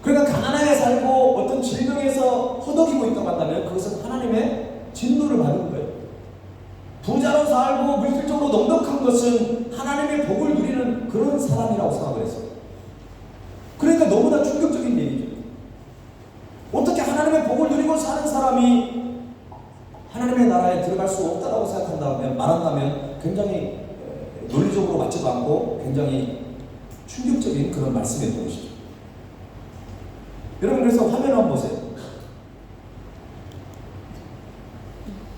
그러니까 가난하게 살고 어떤 질병에서 허덕이고 있다고 한다면 그것은 하나님의 진노를 받는 거예요. 부자로 살고 물질적으로 넉넉한 것은 하나님의 복을 누리는 그런 사람이라고 생각을 했어요. 그러니까 너무나 충격적인 얘기죠. 어떻게 하나님의 복을 누리고 사는 사람이 하나님의 나라에 들어갈 수 없다고 생각한다면, 말한다면 굉장히 논리적으로 맞지도 않고 굉장히 충격적인 그런 말씀이었던 것이죠. 여러분, 그래서 화면을 한번 보세요.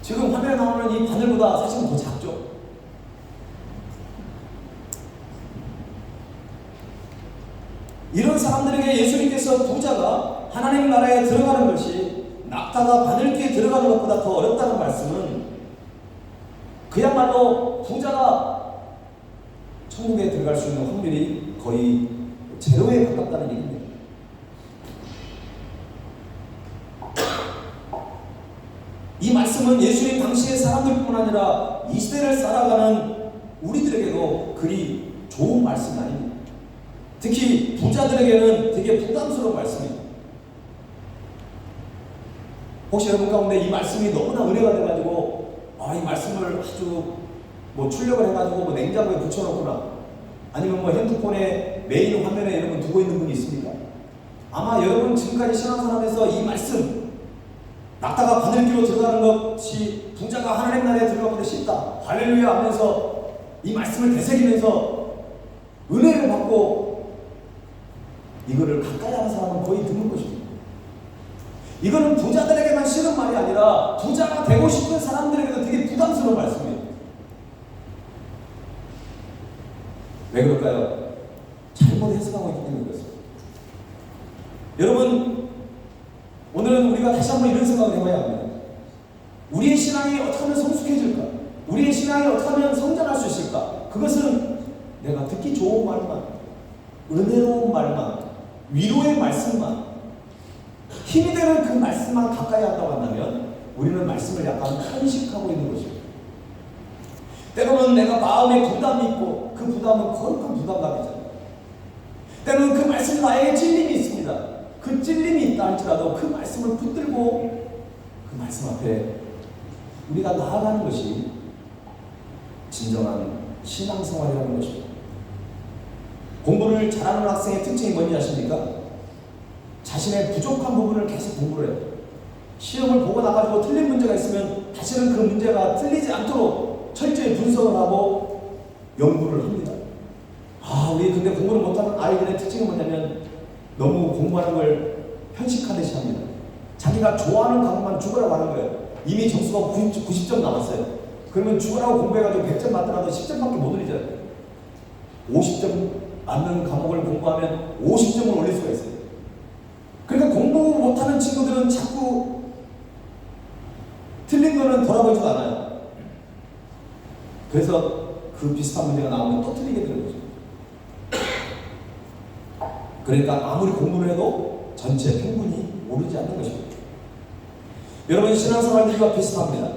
지금 화면에 나오는 이 바늘보다 사실은 더 작죠? 이런 사람들에게 예수님께서 부자가 하나님 나라에 들어가는 것이 낙타가 바늘기에 들어가는 것보다 더 어렵다는 말씀은 그야말로 부자가 천국에 들어갈 수 있는 확률이 거의 제로에 가깝다는 얘기입니다. 이 말씀은 예수님 당시의 사람들뿐만 아니라 이 시대를 살아가는 우리들에게도 그리 좋은 말씀이 아닙니다. 특히 부자들에게는 되게 부담스러운 말씀입니다. 혹시 여러분 가운데 이 말씀이 너무나 은혜가 돼가지고 이 말씀을 아주 출력을 해가지고 냉장고에 붙여놓거나 아니면 핸드폰에 메인 화면에 여러분 두고 있는 분이 있습니까? 아마 여러분 지금까지 신앙생활에서 이 말씀, 낙타가 바늘기로 들어가는 것이 부자가 하나님 나라에 들어가보다 쉽다, 할렐루야 하면서 이 말씀을 되새기면서 은혜를 받고 이거를 가까이 하는 사람은 거의 드문 것입니다. 이거는 부자들에게만 싫은 말이 아니라 부자가 되고 싶은 사람들에게도 되게 부담스러운 말씀이에요. 왜 그럴까요? 잘못 해석하고 있기 때문에 그렇습니다. 여러분, 오늘은 우리가 다시 한번 이런 생각을 해봐야 합니다. 우리의 신앙이 어떻게 하면 성숙해질까? 우리의 신앙이 어떻게 하면 성장할 수 있을까? 그것은 내가 듣기 좋은 말만, 은혜로운 말만, 위로의 말씀만, 힘이 되는 그 말씀만 가까이 한다고 한다면 우리는 말씀을 약간 편식하고 있는 것입니다. 때로는 내가 마음에 부담이 있고 그 부담은 거룩한 부담감이잖아요. 때로는 그 말씀이 나에게 찔림이 있습니다. 그 찔림이 있다 할지라도 그 말씀을 붙들고 그 말씀 앞에 우리가 나아가는 것이 진정한 신앙생활이라는 것입니다. 공부를 잘하는 학생의 특징이 뭔지 아십니까? 자신의 부족한 부분을 계속 공부를 해요. 시험을 보고 나가지고 틀린 문제가 있으면 다시는 그 문제가 틀리지 않도록 철저히 분석을 하고 연구를 합니다. 우리 근데 공부를 못하는 아이들의 특징은 뭐냐면 너무 공부하는 걸 편식하듯이 합니다. 자기가 좋아하는 과목만 죽으라고 하는 거예요. 이미 점수가 90점 남았어요. 그러면 죽으라고 공부해가지고 100점 맞더라도 10점밖에 못 올리잖아요. 50점 맞는 과목을 공부하면 50점을 올릴 수가 있어요. 그러니까 공부 못하는 친구들은 자꾸 틀린 거는 돌아보지도 않아요. 그래서 그 비슷한 문제가 나오면 또 틀리게 되는 거죠. 그러니까 아무리 공부를 해도 전체 평균이 오르지 않는 것입니다. 여러분, 신앙생활과 비슷합니다.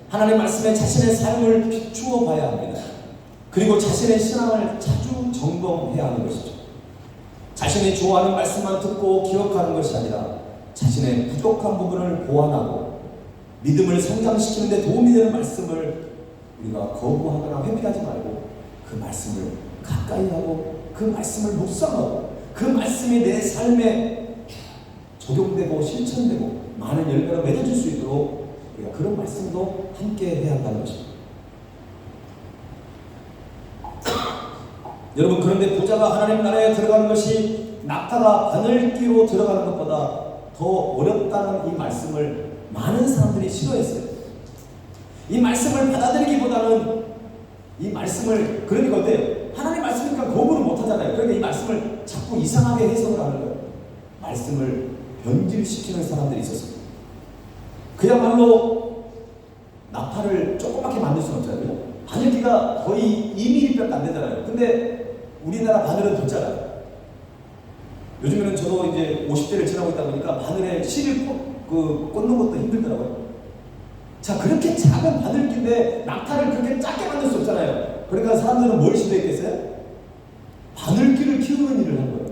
하나님 말씀에 자신의 삶을 비추어 봐야 합니다. 그리고 자신의 신앙을 자주 점검해야 하는 것이죠. 자신이 좋아하는 말씀만 듣고 기억하는 것이 아니라 자신의 부족한 부분을 보완하고 믿음을 성장시키는 데 도움이 되는 말씀을 우리가 거부하거나 회피하지 말고 그 말씀을 가까이 하고 그 말씀을 묵상하고 그 말씀이 내 삶에 적용되고 실천되고 많은 열매로 맺어질 수 있도록 우리가 그런 말씀도 함께 해야 한다는 것입니다. 여러분, 그런데 부자가 하나님 나라에 들어가는 것이 낙타가 바늘귀로 들어가는 것보다 더 어렵다는 이 말씀을 많은 사람들이 싫어했어요. 이 말씀을 받아들이기보다는 이 말씀을, 그러니까 어때요? 하나님 말씀이니까 거부는 못하잖아요. 그러니까 이 말씀을 자꾸 이상하게 해석을 하는 거예요. 말씀을 변질시키는 사람들이 있었습니다. 그야말로 낙타를 조그맣게 만들 수는 없잖아요. 바늘기가 거의 2mm밖에 안 되잖아요. 근데 우리나라 바늘은 더 작아요. 요즘에는 저도 이제 50대를 지나고 있다 보니까 바늘에 실을 꽂는 것도 힘들더라고요. 자, 그렇게 작은 바늘기인데 낙타를 그렇게 작게 만들 수 없잖아요. 그러니까 사람들은 뭘 시도했겠어요? 바늘기를 키우는 일을 한 거예요.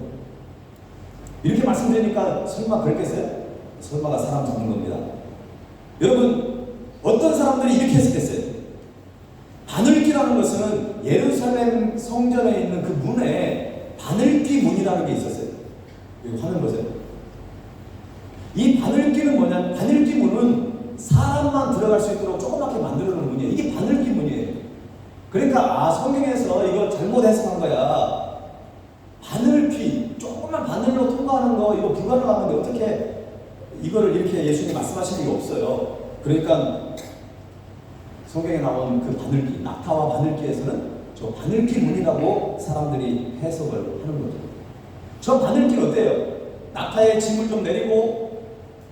이렇게 말씀드리니까 설마 그랬겠어요? 설마가 사람 잡는 겁니다. 여러분, 어떤 사람들이 이렇게 해석했어요. 바늘기라는 것은 예루살렘 성전에 있는 그 문에 바늘기 문이라는 게 있었어요. 여기 화면 보세요. 이 바늘기는 뭐냐? 바늘기 문은 사람만 들어갈 수 있도록 조그맣게 만들어 놓은 문이에요. 이게 바늘기 문이에요. 그러니까 성경에서 이거 잘못 해석한 거야. 바늘귀, 조그만 바늘로 통과하는 거 이거 불가능한데 어떻게 이거를 이렇게 예수님이 말씀하신 게 없어요. 그러니까 성경에 나온 그 바늘귀, 낙타와 바늘귀에서는 저 바늘귀 문이라고 사람들이 해석을 하는 거죠. 저 바늘귀는 어때요? 낙타의 짐을 좀 내리고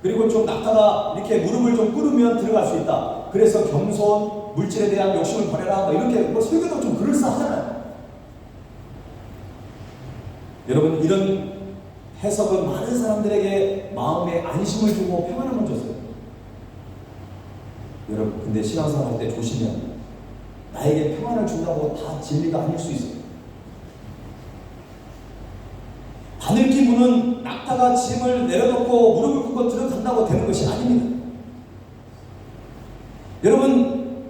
그리고 좀 낙타가 이렇게 무릎을 좀 꿇으면 들어갈 수 있다. 그래서 겸손, 물질에 대한 욕심을 버려라. 이렇게 설교도 좀 그럴싸하잖아요. 여러분, 이런 해석은 많은 사람들에게 마음에 안심을 주고 평안함을 줬어요. 여러분, 근데 신앙생활 할 때 조심해야 나에게 평안을 준다고 다 진리가 아닐 수 있어요. 바늘기 문은 낙타가 짐을 내려놓고 무릎을 꿇고 들어간다고 되는 것이 아닙니다. 여러분,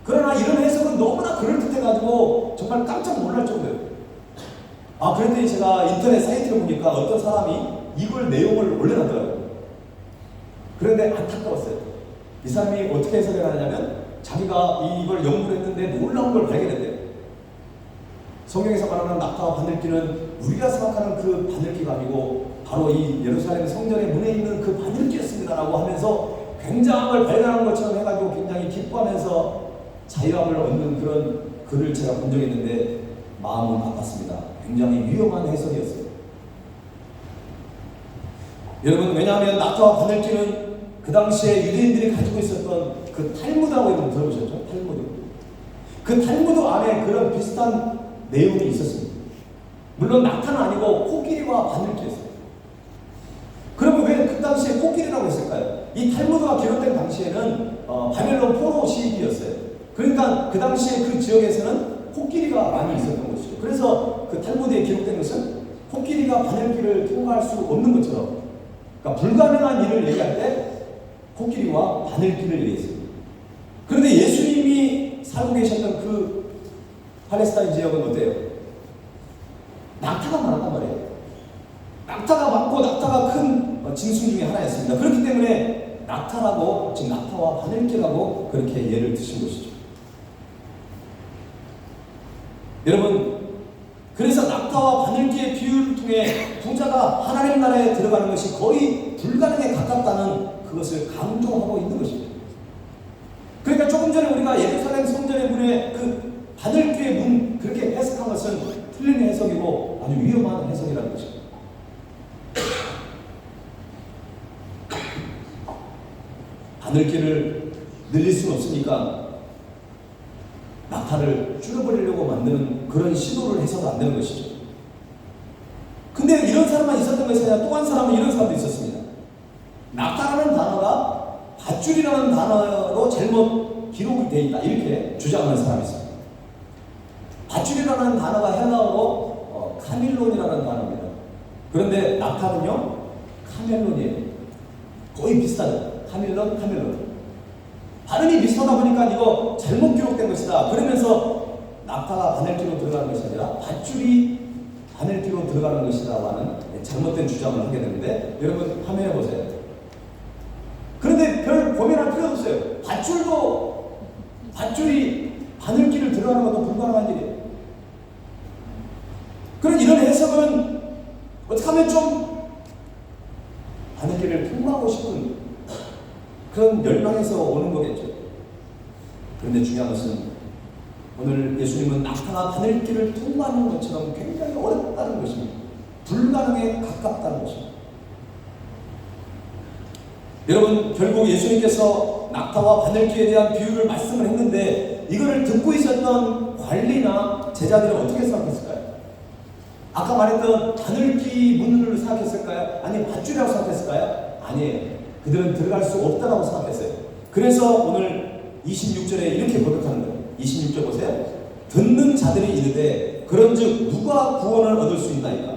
그러나 이런 해석은 너무나 그럴듯해가지고 정말 깜짝 놀랄 정도예요. 그랬더니 제가 인터넷 사이트를 보니까 어떤 사람이 이걸 내용을 올려놨더라고요. 그런데 안타까웠어요. 이 사람이 어떻게 해석을 하냐면 자기가 이걸 연구를 했는데 놀라운 걸 발견했대요. 성경에서 말하는 낙타와 바늘귀는 우리가 생각하는 그 바늘귀가 아니고 바로 이 예루살렘 성전의 문에 있는 그 바늘귀였습니다 라고 하면서 굉장한 걸 발견한 것처럼 해가지고 굉장히 기뻐하면서 자유함을 얻는 그런 글을 제가 본 적이 있는데 마음은 아팠습니다. 굉장히 위험한 해석이었어요. 여러분, 왜냐하면 낙타와 바늘귀는 그 당시에 유대인들이 가지고 있었던 그 탈무드라고 여러분 들어보셨죠? 탈무드. 그 탈무드 안에 그런 비슷한 내용이 있었습니다. 물론 낙타는 아니고 코끼리와 바늘귀였어요. 그러면 왜 그 당시에 코끼리라고 했을까요? 이 탈무드가 기록된 당시에는 바벨론 포로 시기였어요. 그러니까 그 당시에 그 지역에서는 코끼리가 많이 있었던 것이죠. 그래서 그 탈무드에 기록된 것은 코끼리가 바늘귀를 통과할 수 없는 것처럼, 그러니까 불가능한 일을 얘기할 때 코끼리와 바늘귀를 얘기했습니다. 그런데 예수님이 살고 계셨던 그 팔레스타인 지역은 어때요? 낙타가 많고 낙타가 큰 짐승 중에 하나였습니다. 그렇기 때문에 낙타라고, 즉 낙타와 바늘개라고 그렇게 예를 드신 것이죠. 여러분, 그래서 낙타와 바늘개의 비유를 통해 부자가 하나님 나라에 들어가는 것이 거의 불가능에 가깝다는 그것을 강조하고 있는 것입니다. 그러니까 조금 전에 우리가 예루살렘 성전의 문에 그 바늘귀의 문 그렇게 해석한 것은 틀린 해석이고 아주 위험한 해석이라는 것입니다. 바늘귀를 늘릴 수는 없으니까 낙타를 줄여버리려고 만드는 그런 시도를 해서도 안 되는 것이죠. 근데 이런 사람만 있었던 것이 아니라 또 한 사람은 이런 사람도 있었습니다. 낙타라는 단어가 밧줄이라는 단어로 잘못 기록이 되어 있다 이렇게 주장하는 사람이 있습니다. 밧줄이라는 단어가 헬라어로 카밀론이라는 단어입니다. 그런데 낙타는요 카멜론이에요. 거의 비슷하죠. 카밀론. 발음이 비슷하다 보니까 이거 잘못 기록된 것이다. 그러면서 낙타가 바늘귀로 들어가는 것이 아니라 밧줄이 바늘귀로 들어가는 것이다 라는 잘못된 주장을 하게 되는데 여러분 화면에 보세요. 그런데 별 고민할 필요 없어요. 밧줄이 바늘귀를 들어가는 것도 불가능한 일이에요. 그런 이런 해석은 어떻게 하면 좀 바늘귀를 통과하고 싶은 그런 열망에서 오는 거겠죠. 그런데 중요한 것은 오늘 예수님은 낙타가 바늘길을 통과하는 것처럼 굉장히 어렵다는 것입니다. 불가능에 가깝다는 것입니다. 여러분 결국 예수님께서 낙타와 바늘길에 대한 비유를 말씀을 했는데 이거를 듣고 있었던 관리나 제자들은 어떻게 생각했을까요? 아까 말했던 바늘길 문을 생각했을까요? 아니면 밧줄이라고 생각했을까요? 아니에요. 그들은 들어갈 수 없다라고 생각했어요. 그래서 오늘 26절에 이렇게 고백하는 거예요. 26절 보세요. 듣는 자들이 이르되 그런즉 누가 구원을 얻을 수 있나이까?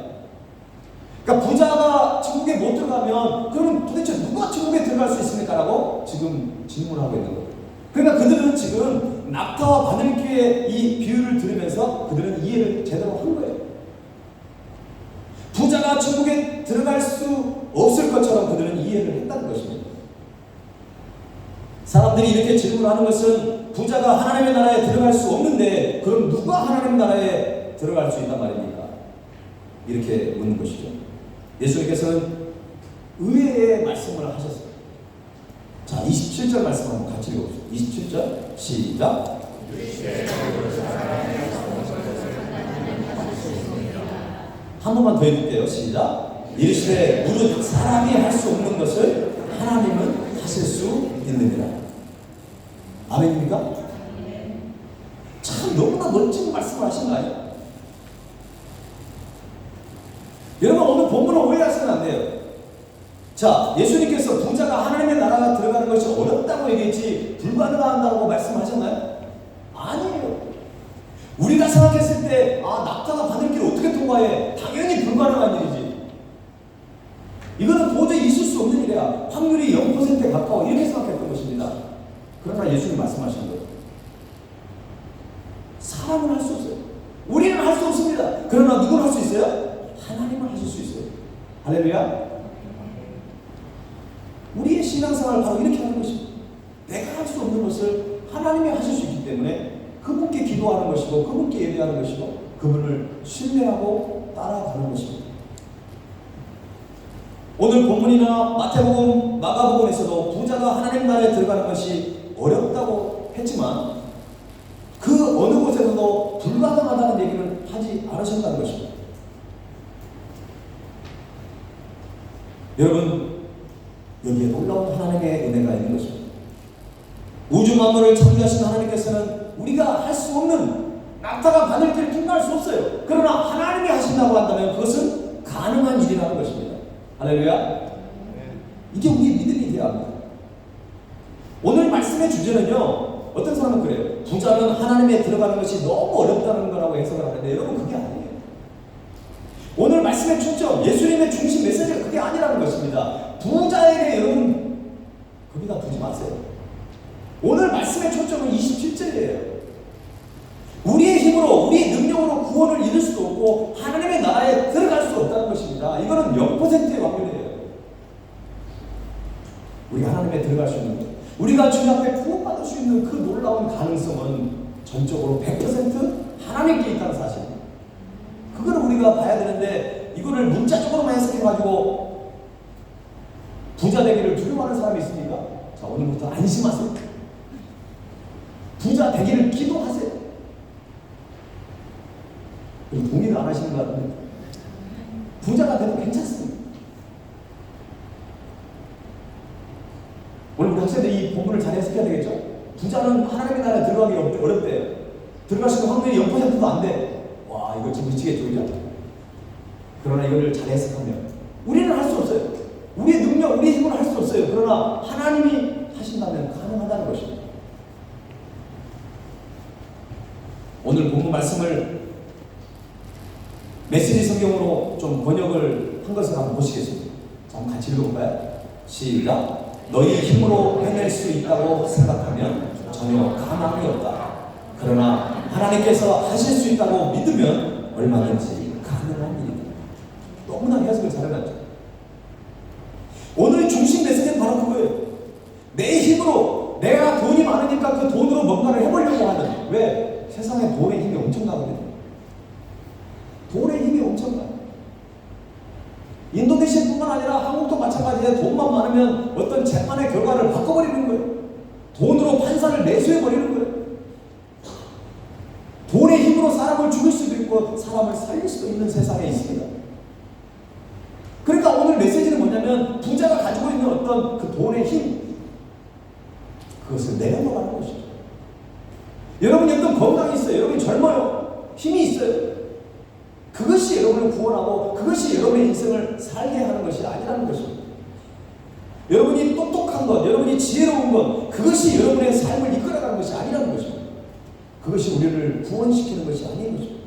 그러니까 부자가 천국에 못 들어가면 그러면 도대체 누가 천국에 들어갈 수 있습니까? 라고 지금 질문하고 있는 거예요. 그러니까 그들은 지금 낙타와 바늘귀의 이 비유를 들으면서 그들은 이해를 제대로 한 거예요. 부자가 천국에 들어갈 수 없을 것처럼 그들은 이해를 했다는 것입니다. 사람들이 이렇게 질문하는 것은 부자가 하나님의 나라에 들어갈 수 없는데 그럼 누가 하나님 나라에 들어갈 수 있단 말입니까? 이렇게 묻는 것이죠. 예수님께서는 의외의 말씀을 하셨어요. 자, 27절 말씀 한번 같이 읽어보시죠. 27절 시작. 한 번만 더 해볼게요. 시작. 이르시되 무릇 사람이 할 수 없는 것을 하나님은 하실 수 있느니라. 아멘입니까? 참 너무나 멋진 말씀을 하신 거 아니에요? 여러분 오늘 본문을 오해하시면 안 돼요. 자, 예수님께서 부자가 하나님의 나라가 들어가는 것이 어렵다고 얘기했지 불가능하다고 말씀하셨나요? 아니에요. 우리가 생각했을 때 낙타가 바늘길을 어떻게 통과해? 당연히 불가능한 일이지. 이거는 도저히 있을 수 없는 일이야. 확률이 0%에 가까워. 이렇게 생각했던 것입니다. 그러나 예수님 말씀하신 거예요. 사람은 할 수 없어요. 우리는 할 수 없습니다. 그러나 누구는 할 수 있어요? 하나님은 하실 수 있어요. 할렐루야. 우리의 신앙생활을 바로 이렇게 하는 것입니다. 내가 할 수 없는 것을 하나님이 하실 수 있기 때문에 그분께 기도하는 것이고 그분께 예배하는 것이고 그분을 신뢰하고 따라가는 것입니다. 오늘 본문이나 마태복음, 마가복음에서도 부자가 하나님 나라에 들어가는 것이 어렵다고 했지만 그 어느 곳에서도 불가능하다는 얘기를 하지 않으셨다는 것입니다. 여러분 여기에 놀라운 하나님의 은혜가 있는 것입니다. 우주 만물을 창조하신 하나님께서는 우리가 할 수 없는 낙타가 바늘길을 통과할 수 없어요. 그러나 하나님이 하신다고 한다면 그것은 가능한 일이라는 것입니다. 할렐루야. 이게 우리 믿음이 되어야 합니다. 오늘 말씀의 주제는요, 어떤 사람은 그래요. 부자는 하나님에 들어가는 것이 너무 어렵다는 거라고 해석을 하는데 여러분 그게 아니에요. 오늘 말씀의 초점, 예수님의 중심 메시지가 그게 아니라는 것입니다. 부자에게 여러분 거기다 두지 마세요. 오늘 말씀의 초점은 27절이에요. 우리의 힘으로, 우리의 능력으로 구원을 이룰 수도 없고 하나님의 나라에 들어갈 수 없다는 것입니다. 이거는 0%의 확률이에요. 우리가 하나님에 들어갈 수 있는 것, 우리가 주님 앞에 구원받을 수 있는 그 놀라운 가능성은 전적으로 100% 하나님께 있다는 사실입니다. 그거를 우리가 봐야 되는데 이거를 문자적으로만 해석해가지고 부자 되기를 두려워하는 사람이 있습니까? 자, 오늘부터 안심하세요. 부자 되기를 기도하세요. 동의를 안 하시는 것 같은데 부자가 돼도 괜찮습니다. 오늘 우리 학생들 이 본문을 잘 해석해야 되겠죠? 부자는 하나님의 나라에 들어가기 어렵대요. 들어갈 수 있는 확률이 0%도 안 돼. 와, 이거 지금 미치겠죠, 그죠? 그러나 이거를 잘 해석하면 우리는 할 수 없어요. 우리의 능력, 우리의 힘으로 할 수 없어요. 그러나 하나님이 하신다면 가능하다는 것입니다. 오늘 본문 말씀을 메시지 성경으로 좀 번역을 한 것을 한번 보시겠습니다. 자, 한번 같이 읽어볼까요? 시작. 너희 힘으로 해낼 수 있다고 생각하면 전혀 가망이 없다. 그러나 하나님께서 하실 수 있다고 믿으면 얼마든지 가능한 일이다. 너무나 해석을 잘해놨죠. 오늘의 중심 메시지는 바로 그거예요. 내 힘으로, 내가 돈이 많으니까 그 돈으로 뭔가를 해보려고 하는, 왜? 세상에 돈의 힘이 엄청나거든요. 돈의 힘이 엄청나요. 인도네시아뿐만 아니라 한국도 마찬가지예요. 돈만 많으면 어떤 재판의 결과를 바꿔버리는 거예요. 돈으로 판사를 내수해버리는 거예요. 돈의 힘으로 사람을 죽일 수도 있고 사람을 살릴 수도 있는 세상에 있습니다. 그러니까 오늘 메시지는 뭐냐면 부자가 가지고 있는 어떤 그 돈의 힘, 그것을 내려놓아가는 것이죠. 여러분이 어떤 건강이 있어요. 여러분이 젊어요. 힘이 있어요. 그것이 여러분을 구원하고 그것이 여러분의 인생을 살게 하는 것이 아니라는 것입니다. 여러분이 똑똑한 것, 여러분이 지혜로운 것, 그것이 여러분의 삶을 이끌어가는 것이 아니라는 것입니다. 그것이 우리를 구원시키는 것이 아닌 것입니다.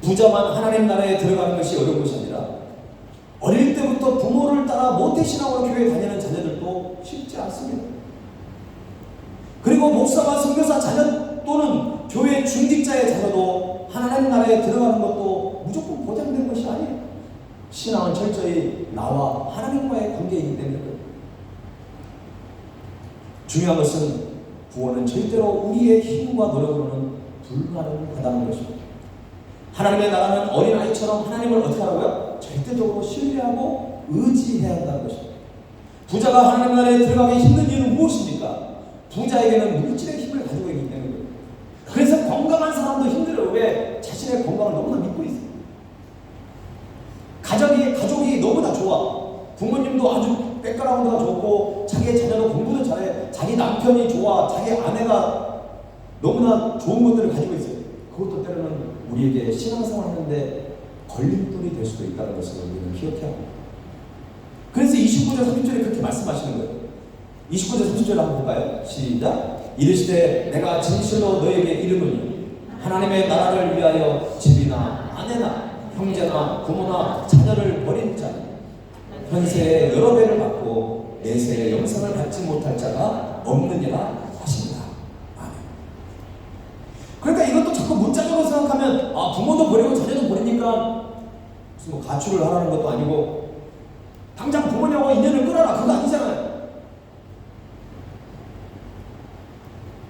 부자만 하나님 나라에 들어가는 것이 어려운 것이 아니라 어릴 때부터 부모를 따라 모태신앙으로 교회에 다니는 자녀들도 쉽지 않습니다. 그리고 목사와 선교사 자녀 또는 교회 중직자의 자녀도 하나님 나라에 들어가는 것도 무조건 보장된 것이 아니에요. 신앙은 철저히 나와 하나님과의 관계이기 때문에 그래요. 중요한 것은 구원은 절대로 우리의 힘과 노력으로는 불가능하다는 것입니다. 하나님의 나라는 어린아이처럼 하나님을 어떻게 하라고요? 절대적으로 신뢰하고 의지해야 한다는 것입니다. 부자가 하나님 나라에 들어가기 힘든 이유는 무엇입니까? 부자에게는 물질의 힘을 가지고 있기 때문에 그래서 건강한 사람도 힘들어요. 왜? 자신의 건강을 너무나 믿고 있어요. 가족이 너무나 좋아. 부모님도 아주 백그라운드가 좋고 자기의 자녀도 공부도 잘해. 자기 남편이 좋아. 자기 아내가 너무나 좋은 것들을 가지고 있어요. 그것도 때로는 우리에게 신앙생활 하는데 걸림돌이 될 수도 있다는 것을 우리는 기억해야 합니다. 그래서 29절 30절에 그렇게 말씀하시는 거예요. 29절 30절 한번 볼까요? 시작. 이르시되 내가 진실로 너에게 이르노니 하나님의 나라를 위하여 집이나 아내나 형제나 부모나 자녀를 버린 자 현세에 여러 배를 받고 내세에 영생을 받지 못할 자가 없느니라 하십니다. 아멘. 그러니까 이것도 자꾸 문자적으로 생각하면 부모도 버리고 자녀도 버리니까 무슨 뭐 가출을 하라는 것도 아니고 당장 부모님하고 인연을 끊어라 그거 아니잖아요.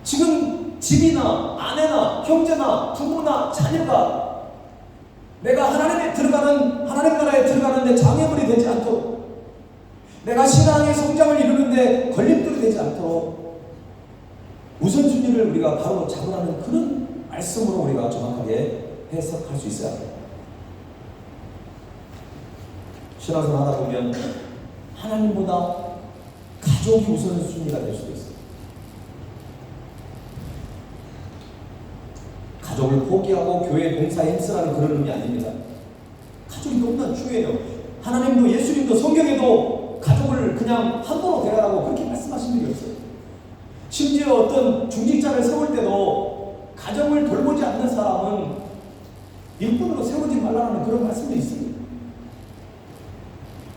지금 집이나 아내나 형제나 부모나 자녀가 내가 하나님 나라에 들어가는데 장애물이 되지 않도록 내가 신앙의 성장을 이루는데 걸림돌이 되지 않도록 우선순위를 우리가 바로 잡으라는 그런 말씀으로 우리가 정확하게 해석할 수 있어야 합니다. 신앙생활 하다 보면 하나님보다 가족이 우선순위가 될 수도 있어요. 가족을 포기하고 교회 봉사에 힘쓰라는 그런 의미 아닙니다. 가족이 너무나 중요해요. 하나님도 예수님도 성경에도 가족을 그냥 함부로 대하라고 그렇게 말씀하신 적이 없어요. 심지어 어떤 중직자를 세울 때도 가정을 돌보지 않는 사람은 일꾼으로 세우지 말라는 그런 말씀도 있습니다.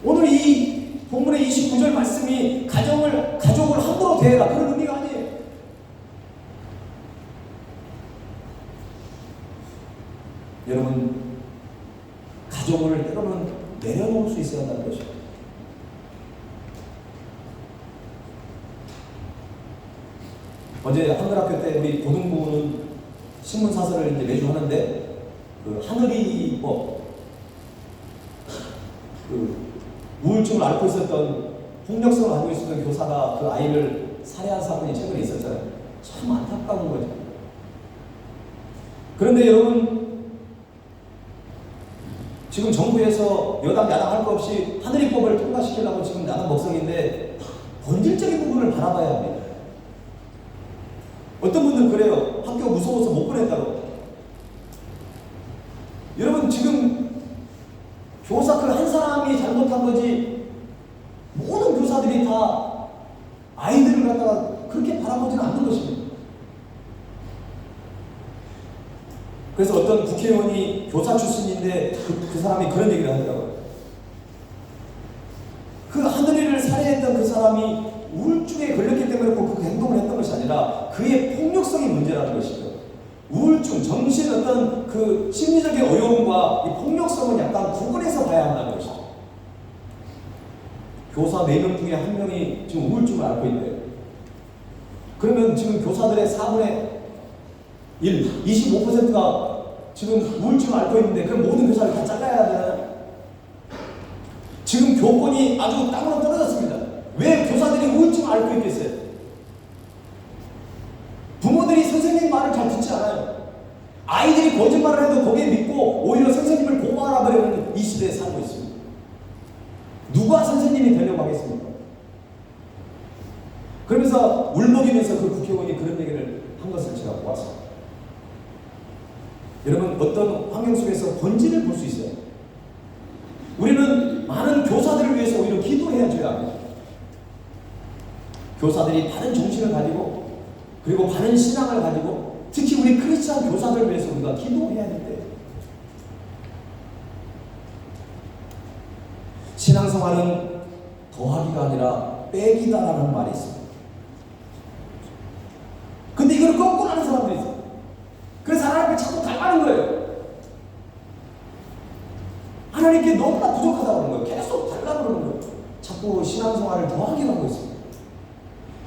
오늘 이 본문의 29절 말씀이 가족을 함부로 대해라 그런 의미가 아니에요. 여러분, 가족을 때로는 내려놓을 수 있어야 한다는 것이죠. 어제 한글학교 때 우리 고등부는 신문사설을 이제 매주 하는데, 그 하늘이법, 그 우울증을 앓고 있었던, 폭력성을 앓고 있었던 교사가 그 아이를 살해한 사건이 최근에 있었잖아요. 참 안타까운 거죠. 그런데 여러분, 지금 정부에서 여당 야당 할 거 없이 하늘이법을 통과시키려고 지금 나는 먹성인데 본질적인 부분을 바라봐야 합니다. 어떤 분들은 그래요. 학교 무서워서 못 보낸다고. 여러분, 지금 교사 그 한 사람이 잘못한 거지 모든 교사들이 다 아이들을 갖다가 그렇게 바라보지는 않는 것입니다. 그래서 어떤 국회의원이 교사 출신인데 그 사람이 그런 얘기를 하더라고요. 그 하늘이를 살해했던 그 사람이 우울증에 걸렸기 때문에 그 행동을 했던 것이 아니라 그의 폭력성이 문제라는 것이죠. 우울증, 정신 어떤 그 심리적인 어려움과 이 폭력성은 약간 구분해서 봐야 한다는 것이죠. 교사 4명 중에 1명이 지금 우울증을 앓고 있대요. 그러면 지금 교사들의 4분의 1, 25%가 지금 우울증을 앓고 있는데 그럼 모든 교사를 다 잘라야 되나요? 지금 교권이 아주 땅으로 떨어졌습니다. 왜 교사들이 우울증을 앓고 있겠어요? 부모들이 선생님 말을 잘 듣지 않아요. 아이들이 거짓말을 해도 거기에 믿고 오히려 선생님을 고발하라 버리는 이 시대에 살고 있습니다. 누가 선생님이 되려고 하겠습니까? 그러면서 울먹이면서 그 국회의원이 그런 얘기를 한 것을 제가 보았습니다. 여러분, 어떤 환경 속에서 본질을 볼 수 있어요. 우리는 많은 교사들을 위해서 오히려 기도해야 줘야 합니다. 교사들이 바른 정신을 가지고 그리고 바른 신앙을 가지고 특히 우리 크리스찬 교사들을 위해서 우리가 기도해야 되는데, 신앙생활은 더하기가 아니라 빼기다라는 말이 있습니다. 근데 이걸 거꾸로 하는 사람들이 있어요. 그래서 하나님께 자꾸 달라는 거예요. 하나님께 너무나 부족하다고 하는 거예요. 계속 달라고 그러는 거예요. 자꾸 신앙생활을 더하게 하고 있습니다.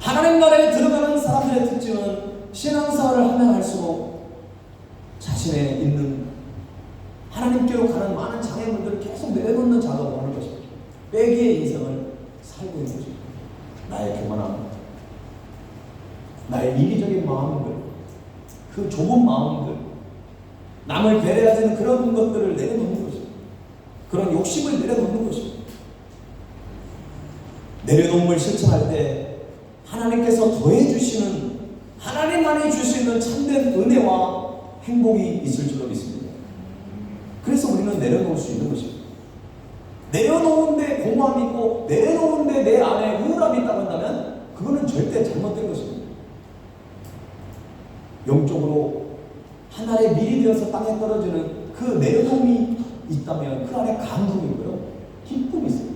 하나님 나라에 들어가는 사람들의 특징은 신앙생활을 하면 할수록 자신의 있는 하나님께로 가는 많은 장애물들을 계속 내려놓는 작업을 하는 것입니다. 빼기의 인생을 살고 있는 것입니다. 나의 교만함, 나의 이기적인 마음들, 그 좁은 마음들, 남을 배려하는 그런 것들을 내려놓는 것입니다. 그런 욕심을 내려놓는 것입니다. 내려놓음을 실천할 때 하나님께서 더해주시는, 하나님만이 줄 수 있는 참된 은혜와 행복이 있을 줄로 믿습니다. 그래서 우리는 내려놓을 수 있는 것입니다. 내려놓은데 공허함이 있고 내려놓은데 내 안에 우울함이 있다고 한다면 그거는 절대 잘못된 것입니다. 영적으로 하늘의 밀이 되어서 땅에 떨어지는 그 내려놓음이 있다면 그 안에 감동이 있고요, 기쁨이 있어요.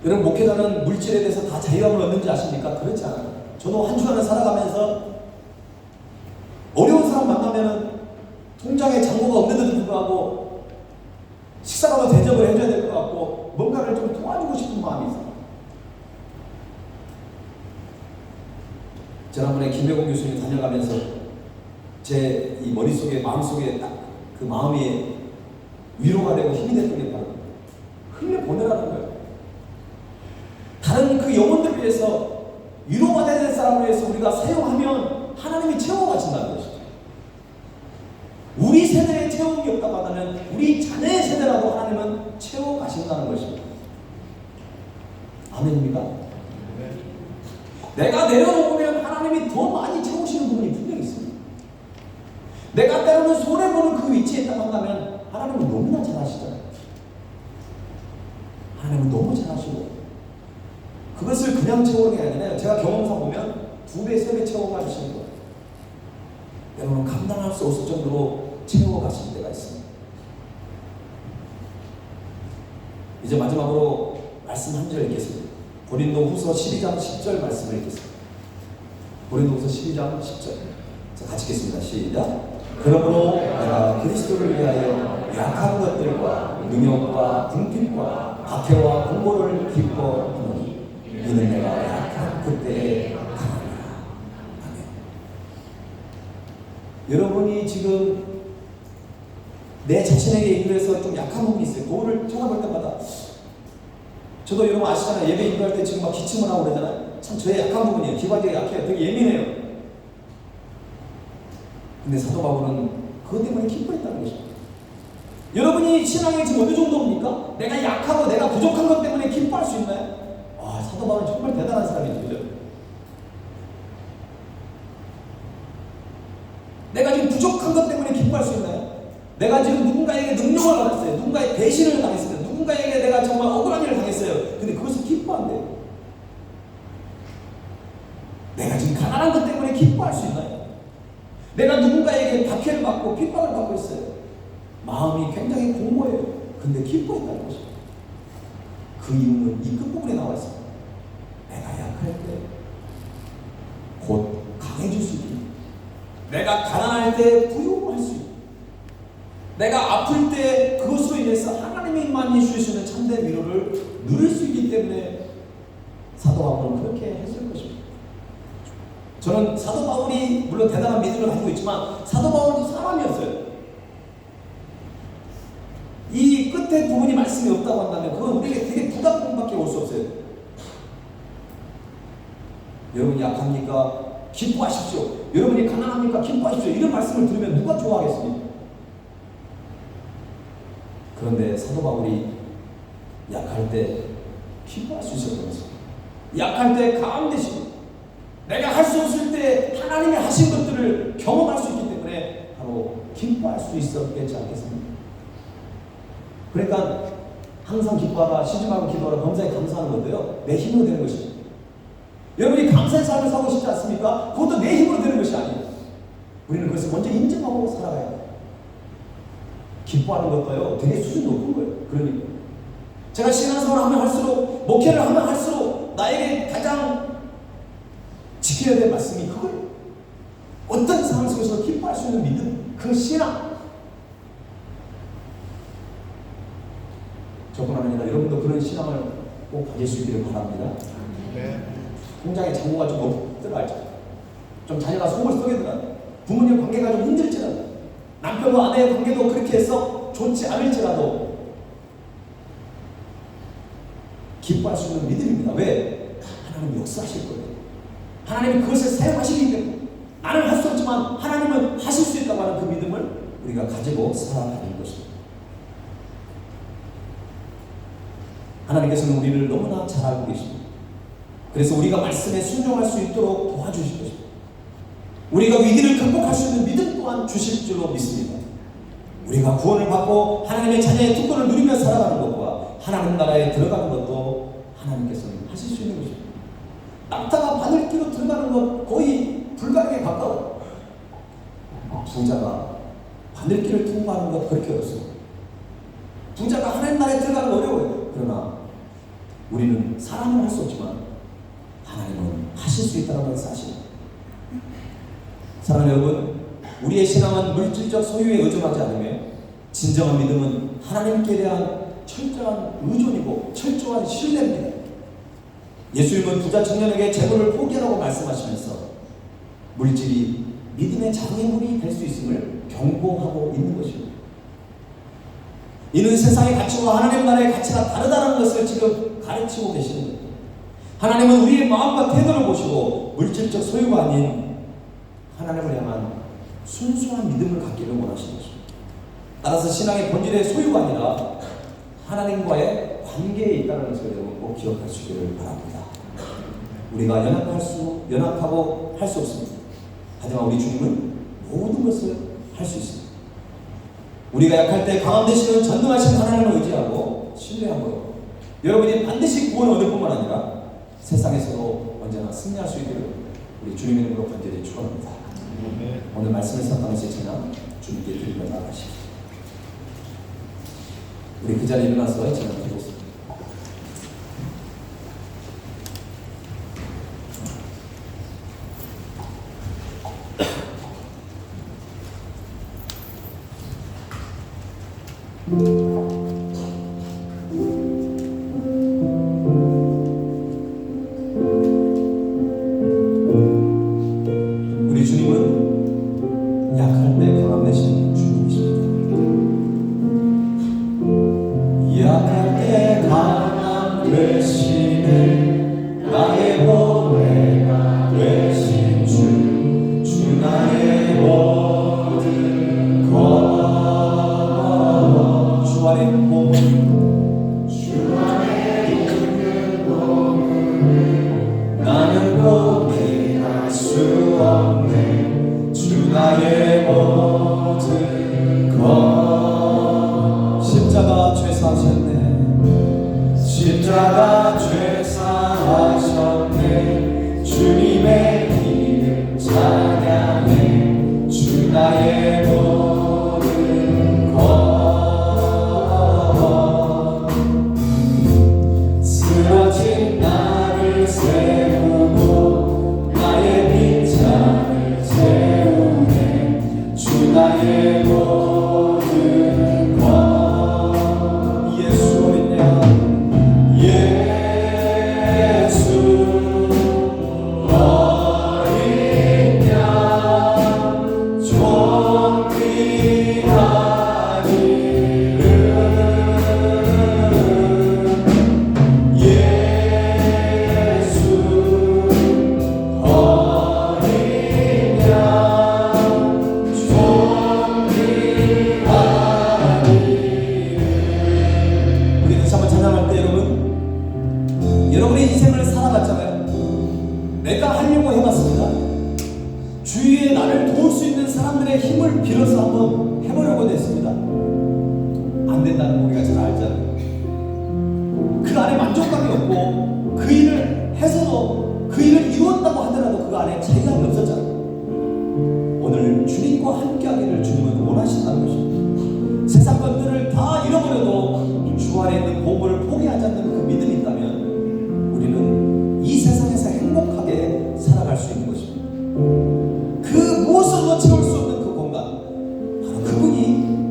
여러분, 목회자는 물질에 대해서 다 자유함을 얻는지 아십니까? 그렇지 않아요. 저도 한 주간을 살아가면서 어려운 사람 만나면은 통장에 잔고가 없는데도 불구하고 식사라도 대접을 해줘야 될 것 같고 뭔가를 좀 도와주고 싶은 마음이 있어요. 지난번에 김혜공 교수님 다녀가면서 제 이 머릿속에, 마음속에 딱 그 마음이 위로가 되고 힘이 됐던 게 바로 흘려보내라는 거예요. 다른 그 영혼들을 위해서, 위로받아야 될 사람을 위해서 우리가 사용하면 하나님이 채워가신다는 것이죠. 우리 세대에 채움이 없다고 한다면 우리 자녀의 세대라도 하나님은 채워가신다는 것입니다. 아멘입니까? 내가 내려놓으면 하나님이 더 많이 채우시는 부분이 분명히 있습니다. 내가 때로는 손해보는 그 위치에 있다고 한다면 하나님은 너무나 잘하시잖아요. 하나님은 너무 잘하시고 그것을 그냥 채우는 게 아니라 제가 경험상 보면 2배, 3배 채워가시는 거예요. 때로는 감당할 수 없을 정도로 채워가시는 데가 있습니다. 이제 마지막으로 말씀 한 절 읽겠습니다. 고린도후서 12장 10절 말씀을 읽겠습니다. 고린도후서 12장 10절. 자, 같이 읽겠습니다. 시작. 그러므로 내가 그리스도를 위하여 약한 것들과 능욕과 궁핍과 박해와 공고를 기뻐하노니 이는 내가 약한 그때에 강하니라. 아멘. 여러분이 지금 내 자신에게 인도해서 좀 약한 부분이 있어요. 거울을 쳐다볼 때마다 저도 여러분 아시잖아요. 예배 인도할 때 지금 막 기침을 하고 그러잖아요. 참 저의 약한 부분이에요. 기관지가 약해요. 되게 예민해요. 근데 사도 바울은 그것 때문에 기뻐했다는 것입니다. 여러분이 신앙이 지금 어느 정도입니까? 내가 약하고 내가 부족한 것 때문에 기뻐할 수 있나요? 와, 사도 바울은 정말 대단한 사람이죠. 그죠? 내가 지금 부족한 것 때문에 기뻐할 수 있나요? 내가 지금 누군가에게 능력을 받았어요. 누군가의 배신을 당했어요. 누군가에게 내가 정말 억울한 일을 당했어요. 근데 그것을 기뻐한대요. 내가 지금 가난한 것 때문에 기뻐할 수 있나요? 내가 누군가에게 박해를 받고 핍박을 받고 있어요. 마음이 굉장히 공허해요. 근데 기뻐했다는 것입니다. 그 이유는 이 끝부분에 나와 있습니다. 내가 약할 때 곧 강해질 수 있기, 내가 가난할 때 부유할 수 있기, 내가 아플 때 그것으로 인해서 하나님만이 주시는 참된 위로를 누릴 수 있기 때문에 사도 바울은 그렇게 했을 것입니다. 저는 사도 바울이 물론 대단한 믿음을 가지고 있지만 사도 바울도 사람이었어요. 이 끝에 부분이 말씀이 없다고 한다면 그건 우리에게 되게 부담감밖에 올 수 없어요. 여러분이 약합니까? 기뻐하십시오. 여러분이 가난합니까? 기뻐하십시오. 이런 말씀을 들으면 누가 좋아하겠습니까? 그런데 사도 바울이 약할 때 기뻐할 수 있었던 것입니다. 약할 때 강한 되시고 내가 할 수 없을 때 하나님이 하신 것들을 경험할 수 있기 때문에 바로 기뻐할 수 있었겠지 않겠습니까? 그러니까 항상 기뻐하라, 쉬지말고 기도하라, 범사에 감사하는 건데요, 내 힘으로 되는 것입니다. 여러분이 감사의 삶을 살고 싶지 않습니까? 그것도 내 힘으로 되는 것이 아니에요. 우리는 그것을 먼저 인정하고 살아가야 돼요. 기뻐하는 것도요 되게 수준 높은 거예요. 그러니까 제가 신앙생활을 하면 할수록, 목회를 하면 할수록 나에게 가장 지켜야 될 말씀이 그거예요. 어떤 상황 속에서 기뻐할 수 있는 믿음, 그 신앙. 저뿐 아니라 여러분도 그런 신앙을 꼭 가질 수 있기를 바랍니다. 네. 통장에 잔고가 좀 없더라 할지, 좀 자녀가 속을 썩이더라, 부모님 관계가 좀 힘들지라도, 남편과 아내의 관계도 그렇게 해서 좋지 않을지라도 기뻐할 수 있는 믿음입니다. 왜? 하나님이 역사하실 거예요. 하나님이 그것을 사용하시기 때문에. 나는 할 수 없지만 하나님은 하실 수 있다고 하는 그 믿음을 우리가 가지고 살아가는 것입니다. 하나님께서는 우리를 너무나 잘 알고 계십니다. 그래서 우리가 말씀에 순종할 수 있도록 도와주실 것입니다. 우리가 위기를 극복할 수 있는 믿음 또한 주실 줄로 믿습니다. 우리가 구원을 받고 하나님의 자녀의 특권을 누리며 살아가는 것과 하나님 나라에 들어가는 것도 하나님께서는 하실 수 있는 것입니다. 낙타가 바늘기로 들어가는 것 거의 불가능에 가까워요. 부자가 바늘길을 통과하는 것 그렇게 어렵습니다. 부자가 하나님 나라에 들어가는 거 어려워요. 그러나 우리는 사람은 할 수 없지만 하나님은 하실 수 있다는 사실. 사랑하는 여러분, 우리의 신앙은 물질적 소유에 의존하지 않으며 진정한 믿음은 하나님께 대한 철저한 의존이고 철저한 신뢰입니다. 예수님은 부자 청년에게 재물을 포기하라고 말씀하시면서 물질이 믿음의 장애물이 될 수 있음을 경고하고 있는 것입니다. 이는 세상의 가치와 하나님 나라의 가치가 다르다는 것을 지금 가르치고 계시는 거예요. 하나님은 우리의 마음과 태도를 보시고 물질적 소유가 아닌 하나님을 향한 순수한 믿음을 갖기를 원하시는 것입니다. 따라서 신앙의 본질의 소유가 아니라 하나님과의 관계에 있다는 것을 여러분 꼭 기억할 수 있기를 바랍니다. 우리가 연약하고 할 수 없습니다. 하지만 우리 주님은 모든 것을 할 수 있습니다. 우리가 약할 때 강함 되시는 전능하신 하나님을 의지하고 신뢰함으로 여러분이 반드시 구원을 얻을 뿐만 아니라 세상에서도 언제나 승리할 수 있기를 우리 주님의 이름으로 간절히 축원합니다. 오늘 말씀을 선포하신 찬양 주님께 드리며 나아가십시오. 우리 그 자리에 일어나서 찬양 드리겠습니다. 우리 주님은 약할 때 강함 되신 주님이십니다. 약할 때 강함 되시네 나의 보배가 되신 주 나의 모든 것. 주 안에 몸을 나는 포기할 수 없네 주 나의 모든 것. 십자가 죄사하셨네 십자가 죄사하셨네 주님의 이름 찬양해 주 나의 모든 것. 쓰러진 나를 세우고 나의 빈잔을 채우네 주 나의 모든 것. 예수 어린 양 예수 어린 양 존귀한 이름 예수 어린 양 존귀한 이름. 우리 다시 한번 찬양할 때 여러분의 인생을 살아갔잖아요. 내가 하려고 해봤습니다. 주위에 나를 도울 수 있는 사람들의 힘을 빌어서 한번 해보려고 했습니다. 안 된다는 거 우리가 잘 알잖아요. 그 안에 만족감이 없고 그 일을 해서도 그 일을 이루었다고 하더라도 그 안에 자기감이 없었잖아요. 오늘 주님과 함께하기를 주님은 원하신다는 것입니다. 세상 것들을 다 잃어버려도 주 안에 있는 보물을 포기하지 않는 그 믿음이 있다면 우리는 이 세상에서 행복하게 살아갈 수 있는 것입니다. 그 무엇으로도 채울 수 없는 그 공간, 바로 그분이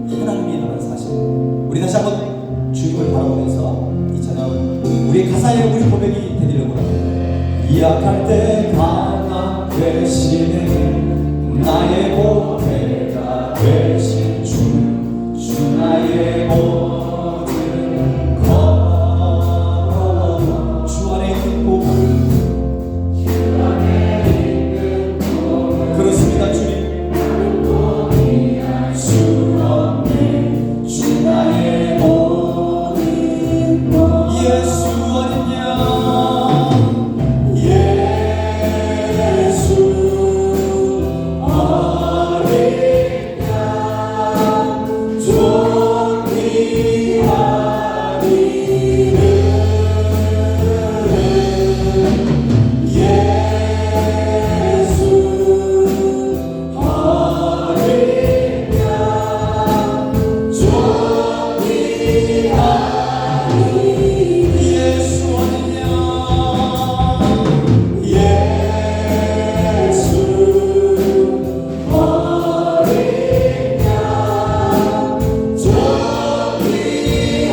하나님이라는 사실. 우리 다시 한번 주님을 바라보면서 이 찬양 우리 가사에 우리 고백이 되리려고 합니다. 약할 때 강함 되시네 나의 보배가 되신 주 나의 모든 것. 주 안에 있는 보물 그렇습니다. 주님 수 없네 주 나의 모든 것. 예수 어린 양 예수 어린 양 존귀한 이름 예수 어린 양 존귀한 이름 예수 어린 양 예수 어린 양 존귀한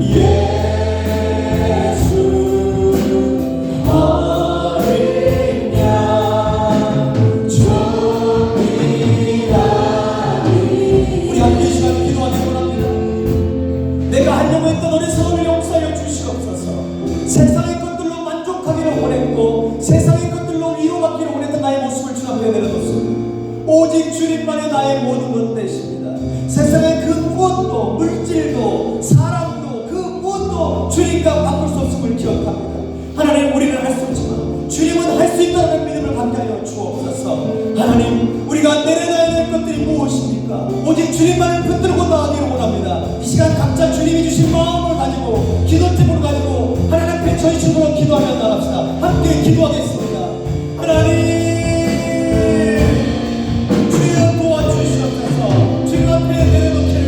이름 예수 어린 양 존귀한 이름. 우리 함께 이 시간 기도하기를 원합니다. 내가 하려고 했던 어리석음을 용서하여 주시옵소서. 세상의 것들로 만족하기를 원했고 세상의 것들로 위로받기를 원했던 나의 모습을 주 앞에 내려놓습니다. 오직 주님만이 나의 모든 것 되십니다. 세상의 그 무엇도 물질도 사람도 그 무엇도 주님과 바꿀 수 없음을 기억합니다. 하나님 우리는 할 수 없지만 주님은 할 수 있다는 믿음을 갖게 하여 주옵소서. 하나님 우리가 내려놔야 될 것들이 무엇입니까? 오직 주님만을 붙들고 나아가기를 원합니다. 이 시간 각자 주님이 주신 마음을 가지고 기도팀으로 가지고 하나님 앞에 저희 친구로 기도하며 나갑시다. 함께 기도하겠습니다. 하나님 주여 도와주시옵소서. 주님 앞에 내려놓게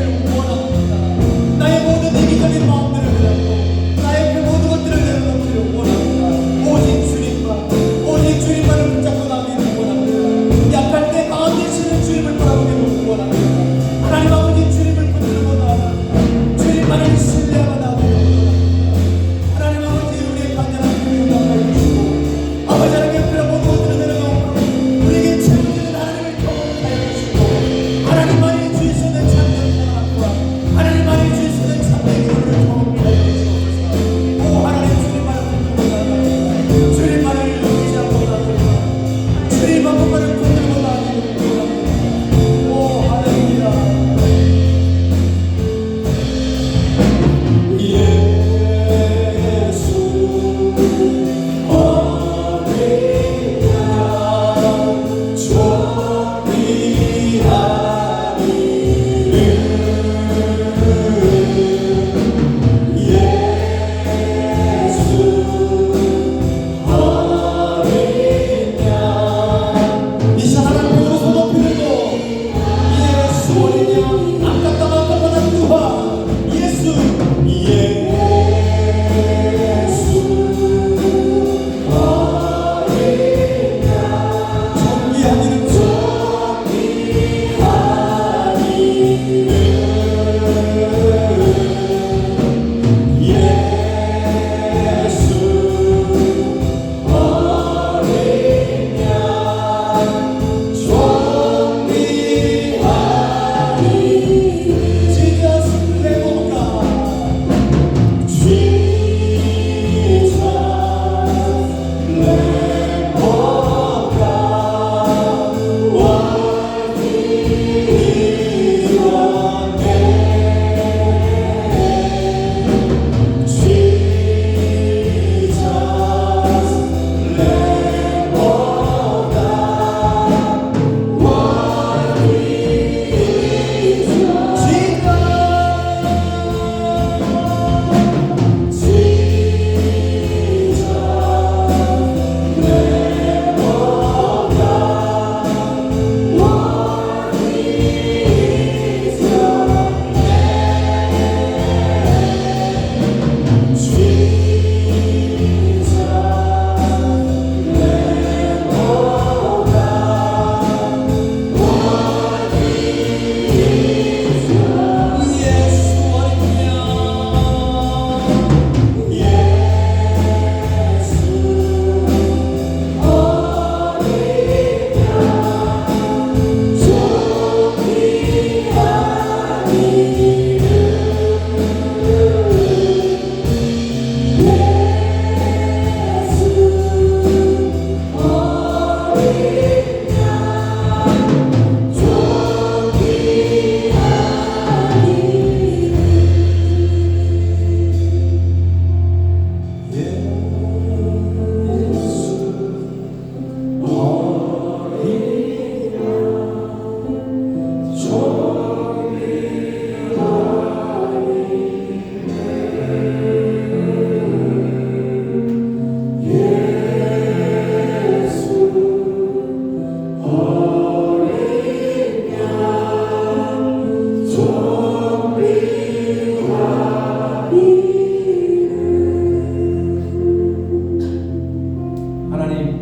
하나님,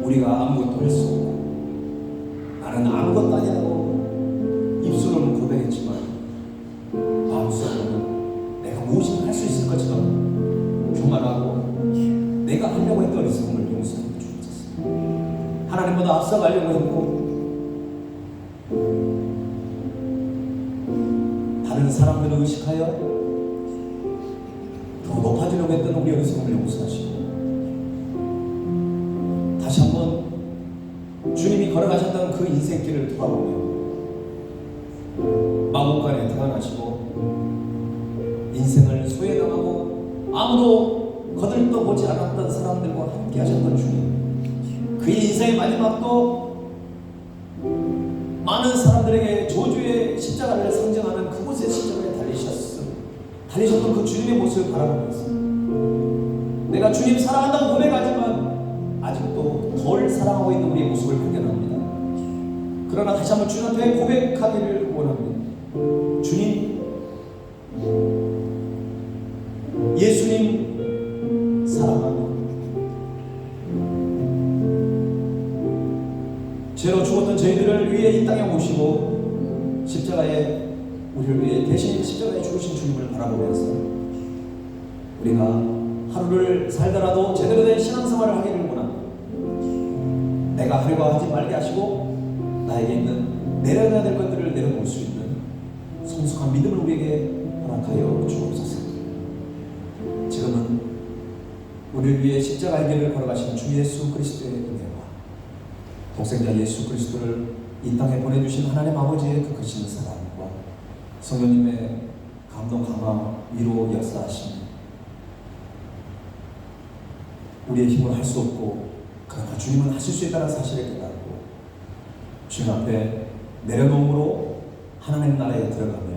우리가 아무것도 할 수 없고 나는 아무것도 아니라고 입술로는 고백했지만 마음속으로는 내가 무엇인가 할 수 있을 것처럼 교만하고 내가 하려고 했던 어리석음을 용서해 주옵소서. 하나님보다 앞서가려고 했고 다른 사람들을 의식하여 더 높아지려고 했던 우리 어리석음을 용서하시고 다시 한번 주님이 걸어가셨던 그 인생길을 돌아보며 마곡간에 태어나시고 인생을 소외당하고 아무도 거들떠보지 않았던 사람들과 함께 하셨던 주님, 그 인생의 마지막도 많은 사람들에게 저주의 십자가를 상징하는 그곳의 십자가에 달리셨던 그 주님의 모습을 바라보면서 내가 주님 사랑한다고 고백하지만 아직도 덜 사랑하고 있는 우리의 모습을 발견합니다. 그러나 다시 한번 주님 앞에 고백하기를 원합니다. 주님, 예수님 사랑합니다. 죄로 죽었던 저희들을 위해 이 땅에 오시고 십자가에 우리를 위해 대신 십자가에 죽으신 주님을 바라보면서 우리가 하루를 살더라도 제대로 된 신앙생활을 하기를 원합니다. 내가 하려고 하지 말게 하시고 나에게 있는 내려놔야 될 것들을 내려놓을 수 있는 성숙한 믿음을 우리에게 허락하여 주옵소서. 지금은 우리를 위해 십자가의 길을 걸어가신 주 예수 그리스도의 은혜와 독생자 예수 그리스도를 이 땅에 보내주신 하나님 아버지의 그 크신 사랑과 성령님의 감동, 감화, 위로 역사하심이 우리의 힘으로 할 수 없고 그러나 주님은 하실 수 있다는 사실을 깨닫고 주님 앞에 내려놓음으로 하나님 나라에 들어가며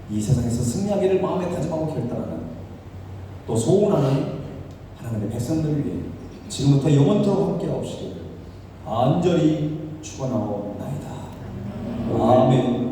이 세상에서 승리하기를 마음에 다짐하고 결단하는 또 소원하는 하나님의 백성들을 위해 지금부터 영원토록 함께 하옵시기를 간절히 축원하옵나이다. 아멘.